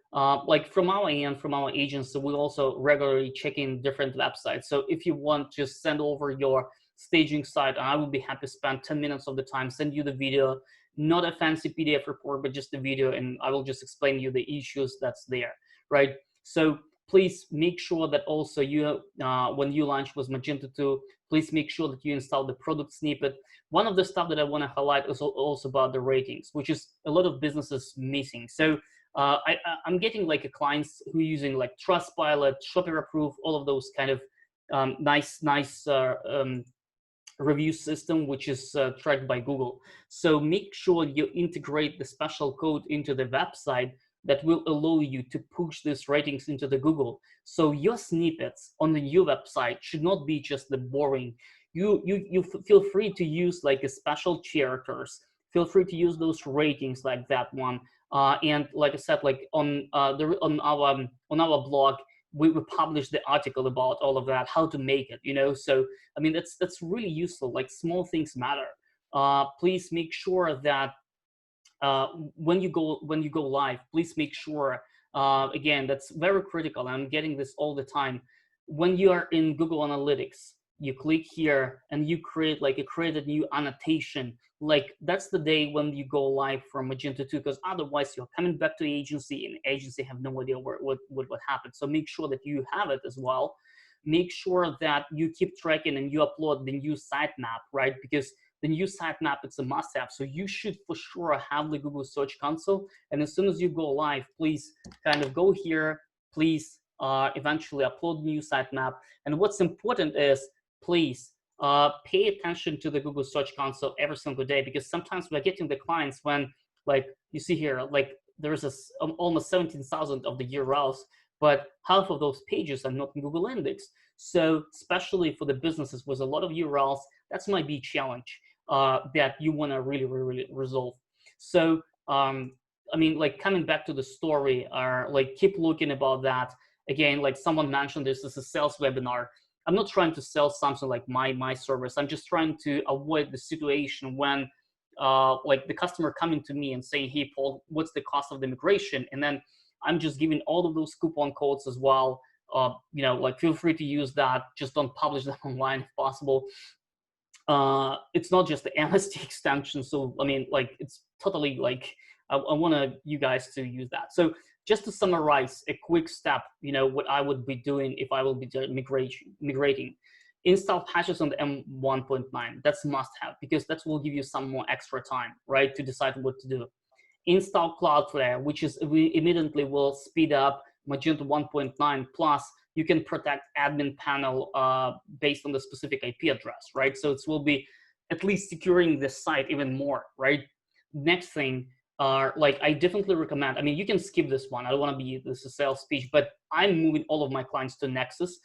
like from our end, from our agency, we also regularly checking different websites. So if you want, just send over your staging site, and I will be happy to spend 10 minutes of the time, send you the video, not a fancy PDF report, but just the video, and I will just explain you the issues that's there, right? So please make sure that also you, when you launch with Magento 2, please make sure that you install the product snippet. One of the stuff that I want to highlight is also about the ratings, which is a lot of businesses missing. So I'm getting like clients who are using like Trustpilot, Shopper Approve, all of those kind of nice review system, which is tracked by Google. So make sure you integrate the special code into the website that will allow you to push these ratings into the Google. So your snippets on the new website should not be just the boring. You feel free to use like a special characters. Feel free to use those ratings like that one. And like I said, like on our blog, we publish the article about all of that, how to make it, you know. So I mean, that's really useful. Like small things matter. Please make sure that when you go live, please make sure, again, that's very critical. I'm getting this all the time. When you are in Google Analytics, you click here and you create a new annotation. Like that's the day when you go live from Magento 2, because otherwise you're coming back to the agency and agency have no idea what happened. So make sure that you have it as well. Make sure that you keep tracking and you upload the new sitemap, right? Because the new sitemap, it's a must-have. So you should for sure have the Google Search Console. And as soon as you go live, please kind of go here, please eventually upload the new sitemap. And what's important is, please pay attention to the Google Search Console every single day, because sometimes we're getting the clients when, like you see here, like there's almost 17,000 of the URLs, but half of those pages are not in Google Index. So especially for the businesses with a lot of URLs, that's might be a challenge that you want to really resolve. So I mean, like coming back to the story, like keep looking about that. Again, like someone mentioned, this is a sales webinar. I'm not trying to sell something like my service. I'm just trying to avoid the situation when like the customer coming to me and saying, hey, Paul, what's the cost of the migration? And then I'm just giving all of those coupon codes as well. You know, like feel free to use that. Just don't publish them online if possible. It's not just the MST extension. So, I mean, like it's totally like, I want you guys to use that. So just to summarize a quick step, you know, what I would be doing if I will be migrating. Install patches on the M1.9. That's must have, because that will give you some more extra time, right, to decide what to do. Install Cloudflare, which is we immediately will speed up Magento 1.9 plus. You can protect admin panel based on the specific IP address, right? So it will be at least securing the site even more, right? Next thing, like I definitely recommend, I mean, you can skip this one. I don't want to be this a sales speech, but I'm moving all of my clients to Nexus.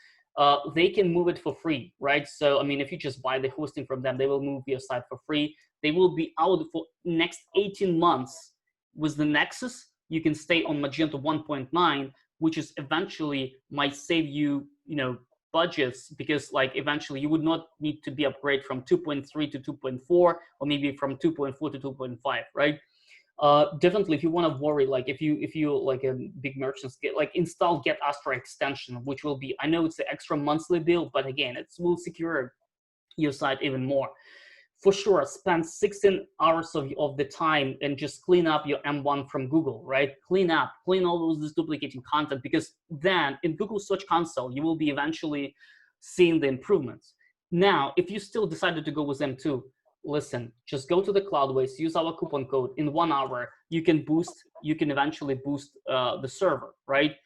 They can move it for free, right? So, I mean, if you just buy the hosting from them, they will move your site for free. They will be out for next 18 months. With the Nexus, you can stay on Magento 1.9, which is eventually might save you, you know, budgets, because like eventually you would not need to be upgrade from 2.3 to 2.4, or maybe from 2.4 to 2.5, right? Definitely, if you want to worry, like if you like a big merchants, get like install Get Astra extension, which will be, I know it's an extra monthly bill, but again, it will secure your site even more. For sure, spend 16 hours of the time and just clean up your M1 from Google, right? Clean all those duplicating content, because then in Google Search Console, you will be eventually seeing the improvements. Now, if you still decided to go with M2, listen, just go to the Cloudways, use our coupon code. In 1 hour, you can eventually boost the server, right?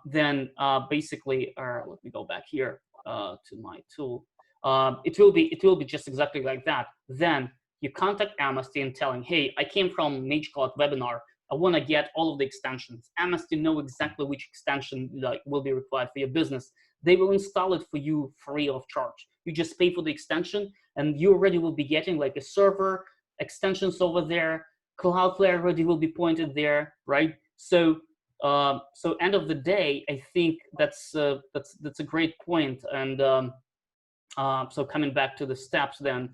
Then basically, let me go back here to my tool. It will be just exactly like that. Then you contact Amnesty and telling, hey, I came from MageCloud webinar. I want to get all of the extensions. Amnesty know exactly which extension like will be required for your business. They will install it for you free of charge. You just pay for the extension, and you already will be getting like a server, extensions over there. Cloudflare already will be pointed there, right? So end of the day, I think that's a great point. And so coming back to the steps, then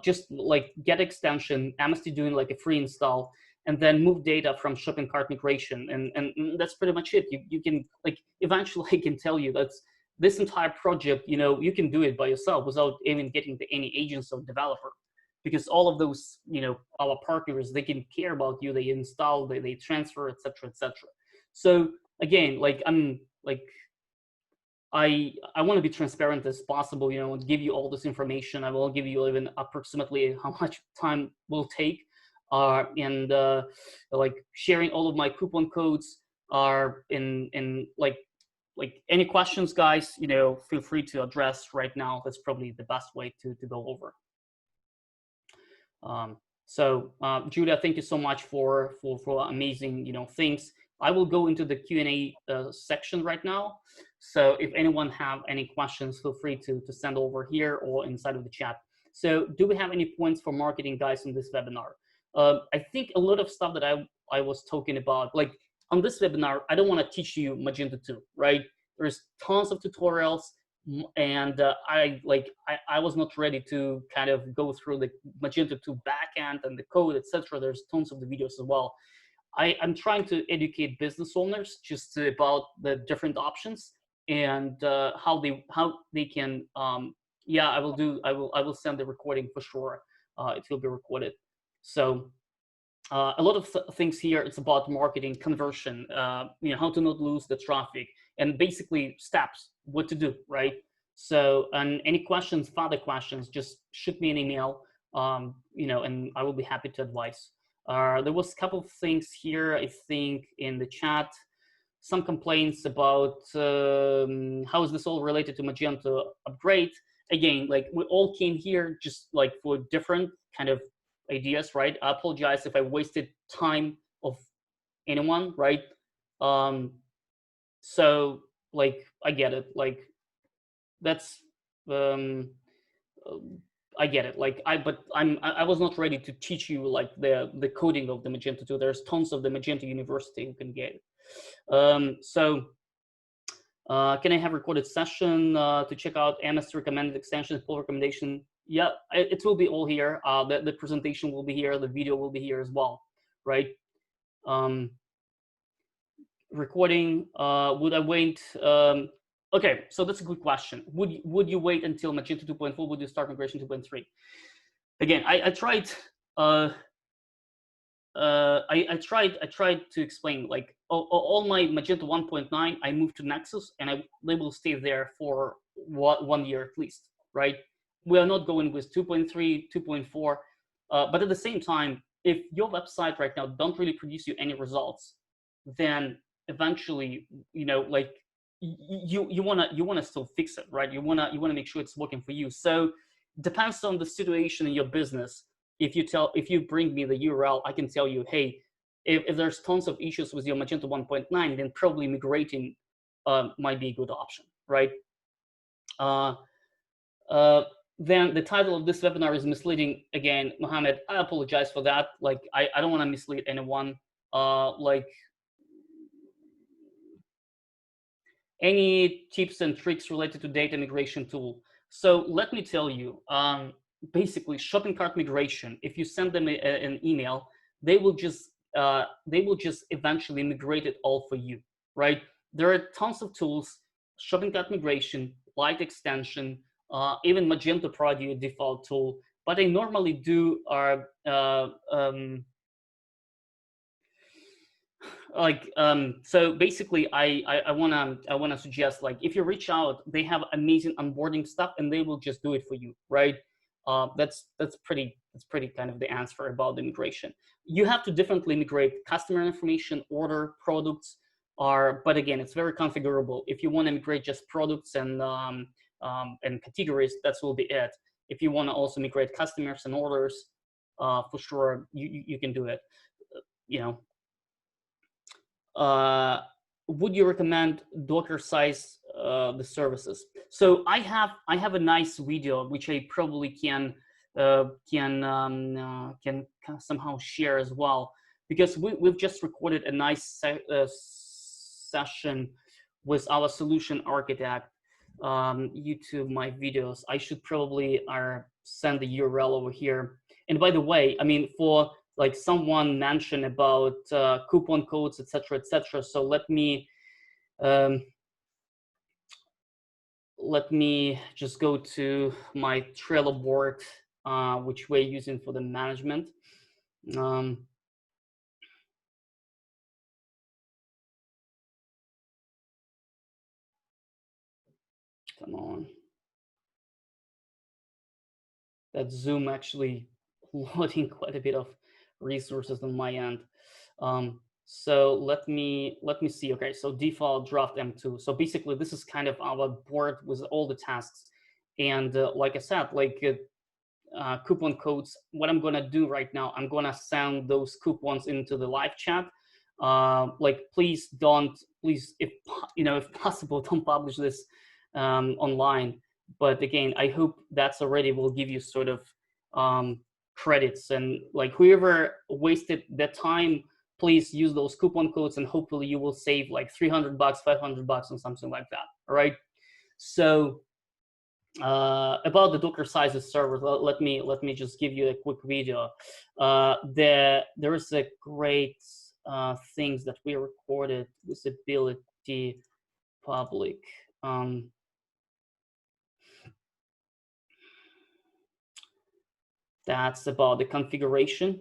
just like get extension, Amnesty doing like a free install, and then move data from shopping cart migration, and that's pretty much it. You can like eventually I can tell you that's this entire project, you can do it by yourself without even getting any agents or developer, because all of those, our partners, they can care about you, they install, they transfer, etc., etc. So again, like I'm like I want to be transparent as possible, and give you all this information. I will give you even approximately how much time will take, and like sharing all of my coupon codes are in like any questions, guys, feel free to address right now. That's probably the best way to go over. So Julia, thank you so much for amazing things. I will go into the Q&A section right now. So if anyone have any questions, feel free to send over here or inside of the chat. So do we have any points for marketing, guys, in this webinar? I think a lot of stuff that I was talking about, like on this webinar, I don't want to teach you Magento 2, right? There's tons of tutorials, and I was not ready to kind of go through the Magento 2 backend and the code, etc. There's tons of the videos as well. I'm trying to educate business owners just about the different options and how they can. Yeah, I will send the recording for sure. It will be recorded. So a lot of things here. It's about marketing, conversion, how to not lose the traffic, and basically steps, what to do, right? So, and any questions, further questions, just shoot me an email, and I will be happy to advise. There was a couple of things here, I think, in the chat. Some complaints about how is this all related to Magento upgrade. Again, like we all came here just like for different kind of ideas, right? I apologize if I wasted time of anyone, right? So like I get it, like that's I get it. Like I was not ready to teach you like the coding of the Magento 2. There's tons of the Magento University you can get. So can I have recorded session to check out MS recommended extensions, pull recommendation? Yeah, it will be all here. The presentation will be here. The video will be here as well, right? Recording, would I wait? Okay, so that's a good question. Would you wait until Magento 2.4? Would you start migration 2.3? Again, I tried. I tried to explain like all my Magento 1.9. I moved to Nexus, and they will stay there for 1 year at least, right? We are not going with 2.3, 2.4, but at the same time, if your website right now don't really produce you any results, then eventually, like you wanna still fix it, right? You wanna make sure it's working for you. So depends on the situation in your business. If you bring me the URL, I can tell you, hey, if there's tons of issues with your Magento 1.9, then probably migrating might be a good option, right? Then the title of this webinar is misleading. Again, Mohammed, I apologize for that. Like, I don't want to mislead anyone. Any tips and tricks related to data migration tool? So let me tell you, basically shopping cart migration, if you send them an email, they will just eventually migrate it all for you, right? There are tons of tools, shopping cart migration, light extension, even Magento provide you a default tool. What I normally do are so basically I wanna suggest, like, if you reach out, they have amazing onboarding stuff and they will just do it for you, right? That's pretty kind of the answer about the migration. You have to differently migrate customer information, order, products, are, but again, it's very configurable. If you want to migrate just products and categories, that will be it. If you want to also migrate customers and orders, for sure you can do it. You know, would you recommend Docker size the services? So I have a nice video which I probably can somehow share as well, because we've just recorded a nice session with our solution architect. YouTube my videos. I should probably send the URL over here. And by the way, I mean, for like someone mentioned about coupon codes, etc., etc. So um, let me just go to my Trello board, which we're using for the management. Come on. That Zoom actually loading quite a bit of resources on my end. So let me see. Okay, so default draft M2. So basically, this is kind of our board with all the tasks. And like I said, like coupon codes. What I'm gonna do right now, I'm gonna send those coupons into the live chat. Like, please, if if possible, don't publish this online. But again, I hope that's already will give you sort of credits, and like whoever wasted that time, please use those coupon codes, and hopefully you will save like $300, $500, and something like that. All right. So about the Docker sizes server, let me just give you a quick video. There is a great things that we recorded, visibility public. That's about the configuration.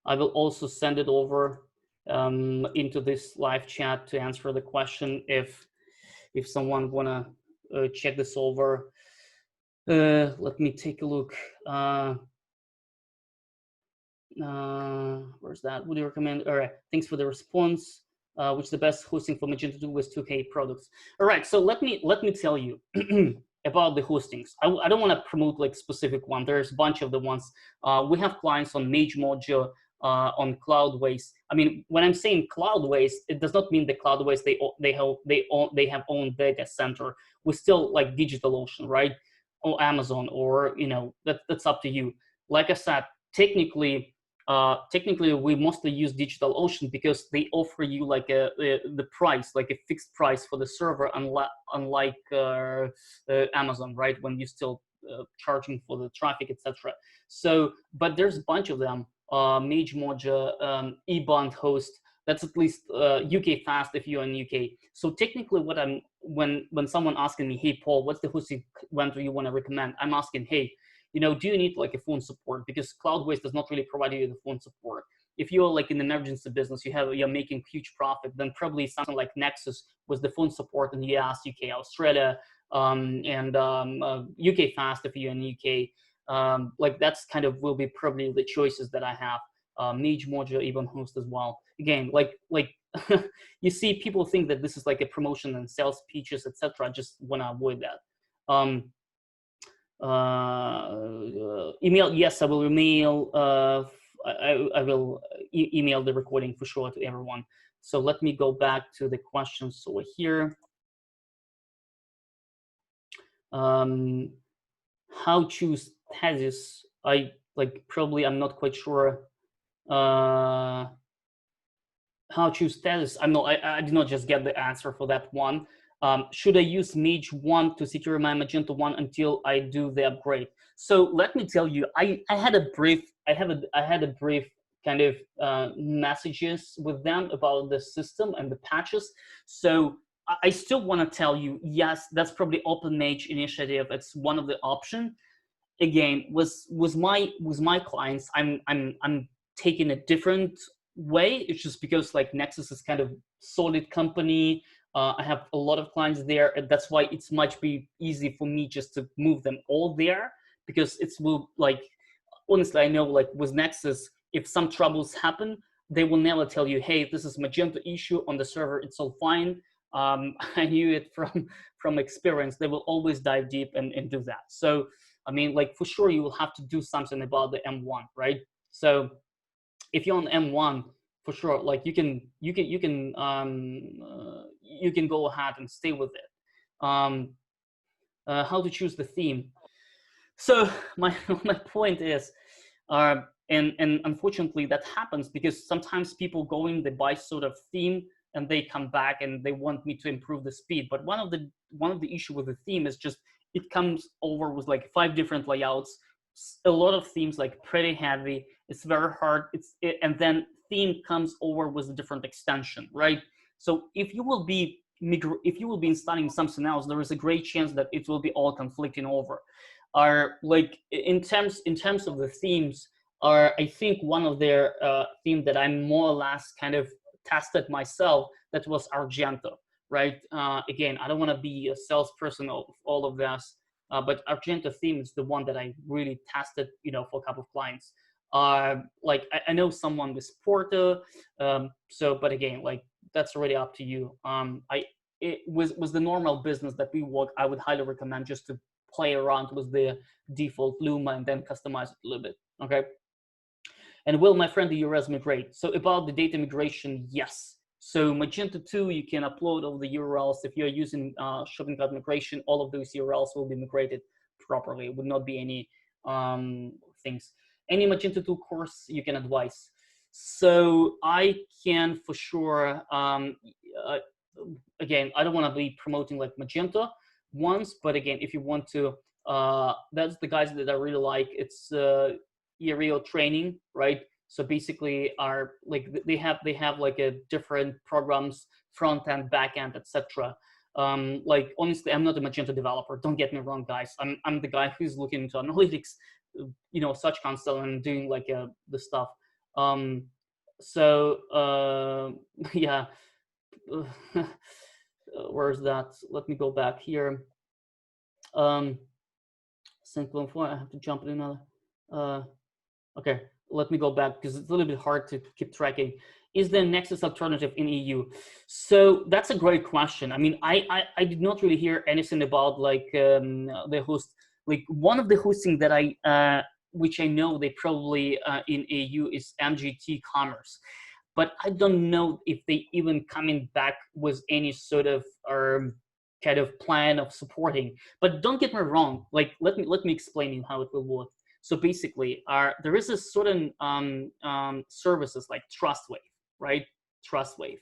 I will also send it over into this live chat to answer the question if someone wanna check this over. Let me take a look. Where's that? Would you recommend? All right, thanks for the response. Which is the best hosting for Magento 2 with 2K products? All right, so let me tell you about the hostings. I don't want to promote like specific one. There's a bunch of the ones. We have clients on Magento, on Cloudways. I mean, when I'm saying Cloudways, it does not mean the Cloudways they have own data center. We're still like DigitalOcean, right? Or Amazon, or that's up to you. Like I said, technically we mostly use DigitalOcean because they offer you like the price, like a fixed price for the server, unlike Amazon, right? When you're still charging for the traffic, etc. So, but there's a bunch of them. Magento, eBond host. That's at least UK fast if you're in UK. So technically, when someone asking me, hey Paul, what's the hosting vendor you want to recommend? I'm asking, hey, do you need like a phone support? Because Cloudways does not really provide you the phone support. If you're like in an emergency business, you're making huge profit, then probably something like Nexus was the phone support in the US, UK, Australia, and UK fast if you're in the UK. Like that's kind of will be probably the choices that I have. Mage Mojo, even host as well. Again, like you see, people think that this is like a promotion and sales pitches, etc. Just want to avoid that. Email, yes, I will email. I will email the recording for sure to everyone. So let me go back to the questions over here. How choose thesis? I'm not quite sure. How to choose status? I did not just get the answer for that one. Should I use Mage 1 to secure my Magento 1 until I do the upgrade? So let me tell you, I had a brief, I had a brief kind of messages with them about the system and the patches. So I still want to tell you, yes, that's probably Open Mage initiative. It's one of the options. Again, with my clients, I'm taking a different way. It's just because like Nexus is kind of solid company. I have a lot of clients there, and that's why it's much be easy for me just to move them all there, because it's will like, honestly, I know like with Nexus, if some troubles happen, they will never tell you, hey, this is Magento issue on the server, it's all fine. I knew it from experience. They will always dive deep and do that. So I mean, like for sure, you will have to do something about the M1, right? So if you're on M1, for sure, like you can go ahead and stay with it. How to choose the theme? So my my point is, and unfortunately that happens because sometimes people go in, they buy sort of theme, and they come back and they want me to improve the speed. But one of the issue with the theme is just it comes over with like 5 different layouts, a lot of themes, like pretty heavy. It's very hard. And then theme comes over with a different extension, right? So if you will be installing something else, there is a great chance that it will be all conflicting over. Are like in terms of the themes, are I think one of their theme that I'm more or less kind of tested myself, that was Argento, right? Again, I don't want to be a salesperson of all of this, but Argento theme is the one that I really tested, for a couple of clients. Like I know someone with Porto, so but again, like that's already up to you. It was the normal business that we work, I would highly recommend just to play around with the default Luma and then customize it a little bit, okay? And will my friend the URLs migrate? So about the data migration, yes. So Magento 2, you can upload all the URLs. If you're using shopping cart migration, all of those URLs will be migrated properly. It would not be any things. Any Magento 2 course you can advise? So I can for sure, again, I don't want to be promoting like Magento ones, but again, if you want to, that's the guys that I really like. It's Aerial training, right? So basically, are like they have like a different programs, front end, back end, etc. Like honestly, I'm not a Magento developer. Don't get me wrong, guys. I'm the guy who's looking into analytics, Search Console, and doing like the stuff. Yeah. Where's that? Let me go back here. Simple form. I have to jump in another. Okay, let me go back because it's a little bit hard to keep tracking. Is there a Nexus alternative in EU? So that's a great question. I mean, I did not really hear anything about like the host. Like one of the hosting that which I know they probably in EU is MGT Commerce, but I don't know if they even coming back with any sort of kind of plan of supporting. But don't get me wrong. Like let me explain you how it will work. So basically, there is a certain services like TrustWave, right? TrustWave,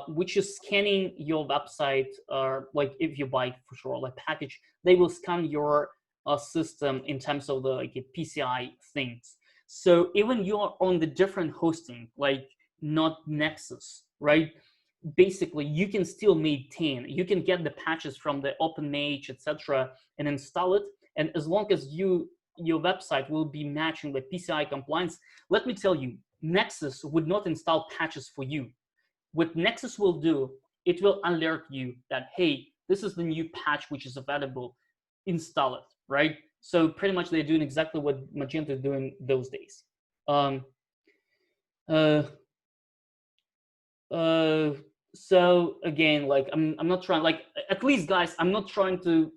which is scanning your website, like if you buy for sure like package, they will scan your system in terms of the like PCI things. So even you're on the different hosting, like not Nexus, right? Basically, you can still maintain. You can get the patches from the OpenMage, etc., and install it. And as long as your website will be matching the PCI compliance, let me tell you, Nexus would not install patches for you. What Nexus will do, it will alert you that, hey, this is the new patch which is available, install it, right? So pretty much they're doing exactly what Magento is doing those days. So again, like I'm not trying, like at least guys, I'm not trying to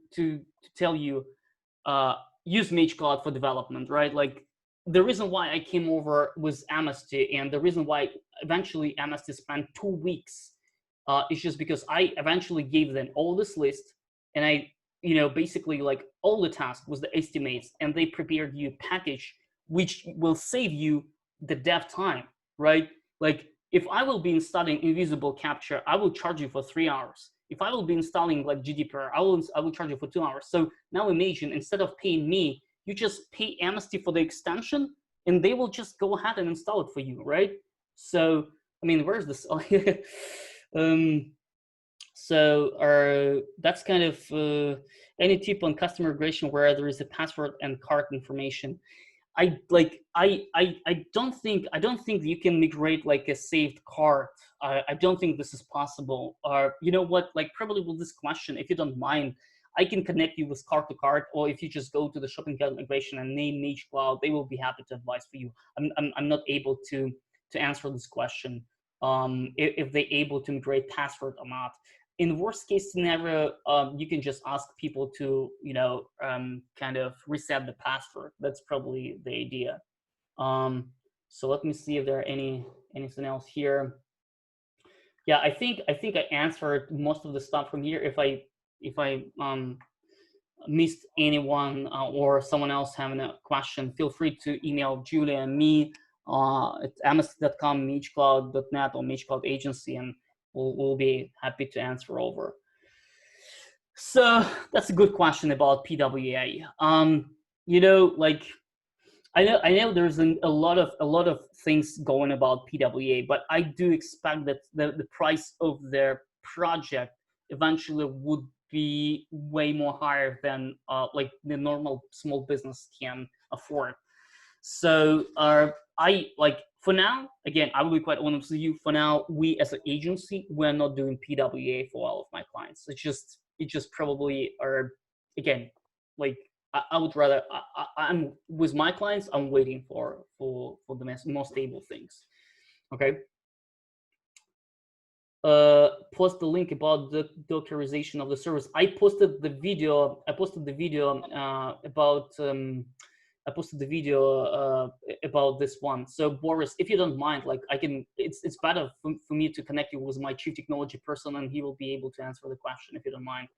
tell you use Mage Cloud for development, right? Like the reason why I came over was Amnesty, and the reason why eventually Amnesty spent 2 weeks is just because I eventually gave them all this list, and I, basically like all the task was the estimates, and they prepared you a package which will save you the dev time, right? Like if I will be installing invisible capture, I will charge you for 3 hours. If I will be installing like GDPR, I will charge you for 2 hours. So now imagine, instead of paying me, you just pay Amnesty for the extension, and they will just go ahead and install it for you, right? So I mean, where's this? That's kind of any tip on customer migration where there is a password and card information. I don't think you can migrate like a saved card. I don't think this is possible. Or you know what? Like probably with this question, if you don't mind, I can connect you with card to card, or if you just go to the shopping cart migration and name Mage Cloud, they will be happy to advise for you. I'm not able to answer this question. If they're able to migrate password or not. In worst case scenario, you can just ask people to, kind of reset the password. That's probably the idea. So let me see if there are anything else here. Yeah, I think I answered most of the stuff from here. If I missed anyone or someone else having a question, feel free to email Julia and me at amnesty.com, magecloud.net, or magecloud agency, and we'll be happy to answer over. So that's a good question about PWA. Like I know there's a lot of things going about PWA, but I do expect that the price of their project eventually would be way more higher than like the normal small business can afford. So I like, for now, again, I will be quite honest with you. For now, we as an agency, we're not doing PWA for all of my clients. It just probably are, again, like I would rather, I'm with my clients, I'm waiting for the more stable things. Okay. Post the link about the dockerization of the service. I posted the video about this one. So Boris, if you don't mind, like it's better for me to connect you with my chief technology person, and he will be able to answer the question if you don't mind.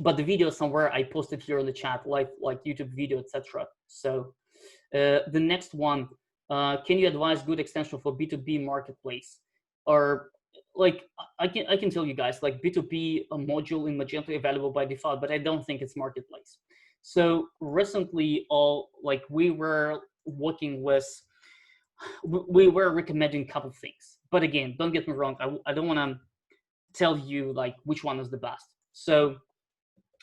But the video somewhere I posted here in the chat, like YouTube video, etc. So the next one, can you advise good extension for B2B marketplace? Or like I can tell you guys, like B2B module in Magento available by default, but I don't think it's marketplace. So recently, we were working with, we were recommending a couple of things. But again, don't get me wrong, I don't want to tell you like which one is the best. So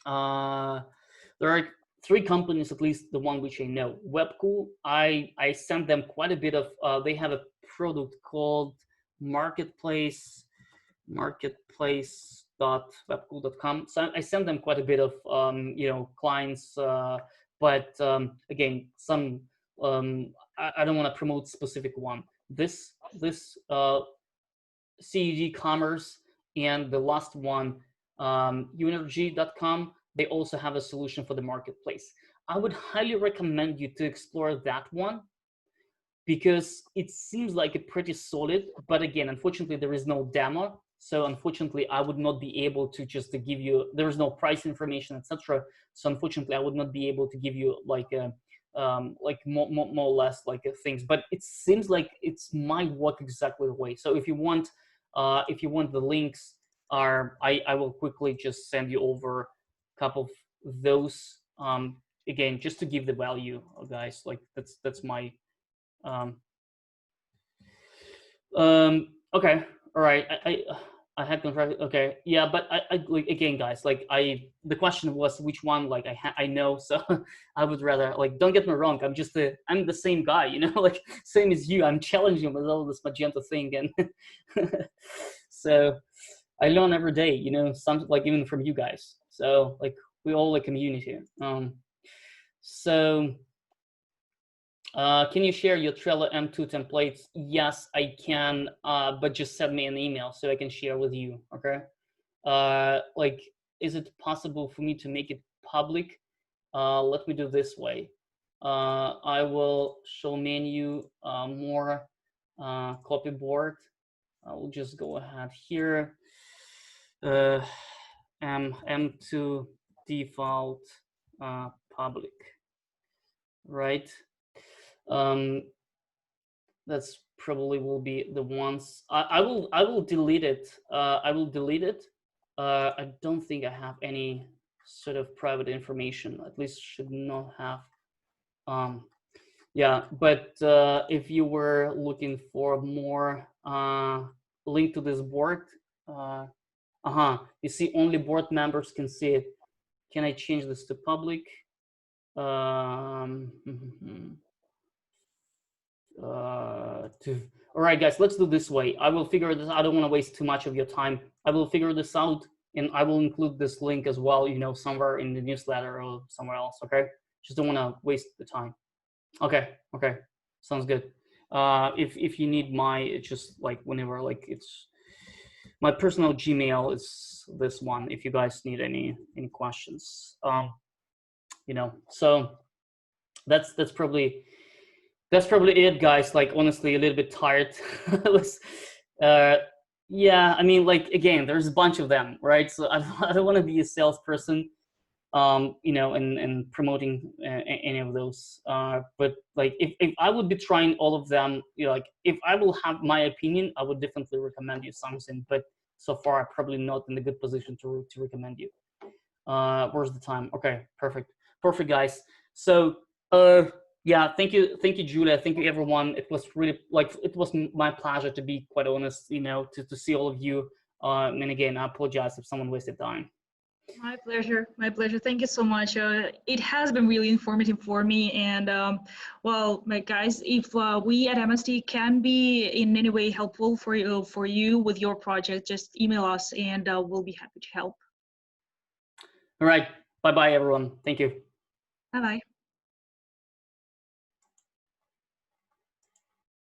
there are 3 companies, at least the one which I know. Webcool, I sent them quite a bit of, they have a product called marketplace.webcool.com. So I sent them quite a bit of clients, but again, some I don't want to promote specific one. This CED Commerce, and the last one, Unergy.com, they also have a solution for the marketplace. I would highly recommend you to explore that one, because it seems like a pretty solid, but again, unfortunately, there is no demo. So unfortunately, I would not be able to just to give you, there is no price information, etc. So unfortunately, I would not be able to give you like a, more or less like things, but it seems like it's might work exactly the way. So if you want the links, I will quickly just send you over a couple of those. Again, just to give the value, guys. Like that's my. Okay, all right. I had contracted. Okay, yeah, but I like, again, guys, like the question was which one, like I know, so I would rather, like, don't get me wrong, I'm the same guy, like same as you. I'm challenging with all this Magento thing, and so I learn every day, some, like, even from you guys. So like we all a community. So can you share your Trello M2 templates? Yes, I can, but just send me an email so I can share with you, okay? Like, is it possible for me to make it public? Let me do this way. I will show menu more copy board. I will just go ahead here. M2 default public, right? That's probably will be the ones. I will delete it. I will delete it. I don't think I have any sort of private information. At least should not have. Yeah, but if you were looking for more link to this board, you see only board members can see it. Can I change this to public? All right, guys, let's do this way. I will figure this. I don't want to waste too much of your time. I will figure this out, and I will include this link as well. Somewhere in the newsletter or somewhere else. Okay, just don't want to waste the time. Okay, sounds good. If you need my, just like whenever, like it's my personal Gmail is this one. If you guys need any questions, so that's probably it, guys. Like, honestly, a little bit tired. Yeah, I mean, like, again, there's a bunch of them, right? So I don't want to be a salesperson, and promoting any of those. But like, if I would be trying all of them, like, if I will have my opinion, I would definitely recommend you something. But so far, I'm probably not in a good position to recommend you. Where's the time? Okay, perfect, guys. So, yeah, thank you, Julia. Thank you, everyone. It was really, like, it was my pleasure, to be quite honest. To see all of you. And again, I apologize if someone wasted time. My pleasure. My pleasure. Thank you so much. It has been really informative for me. And well, my guys, if we at MST can be in any way helpful for you with your project, just email us, and we'll be happy to help. All right. Bye-bye, everyone. Thank you. Bye-bye.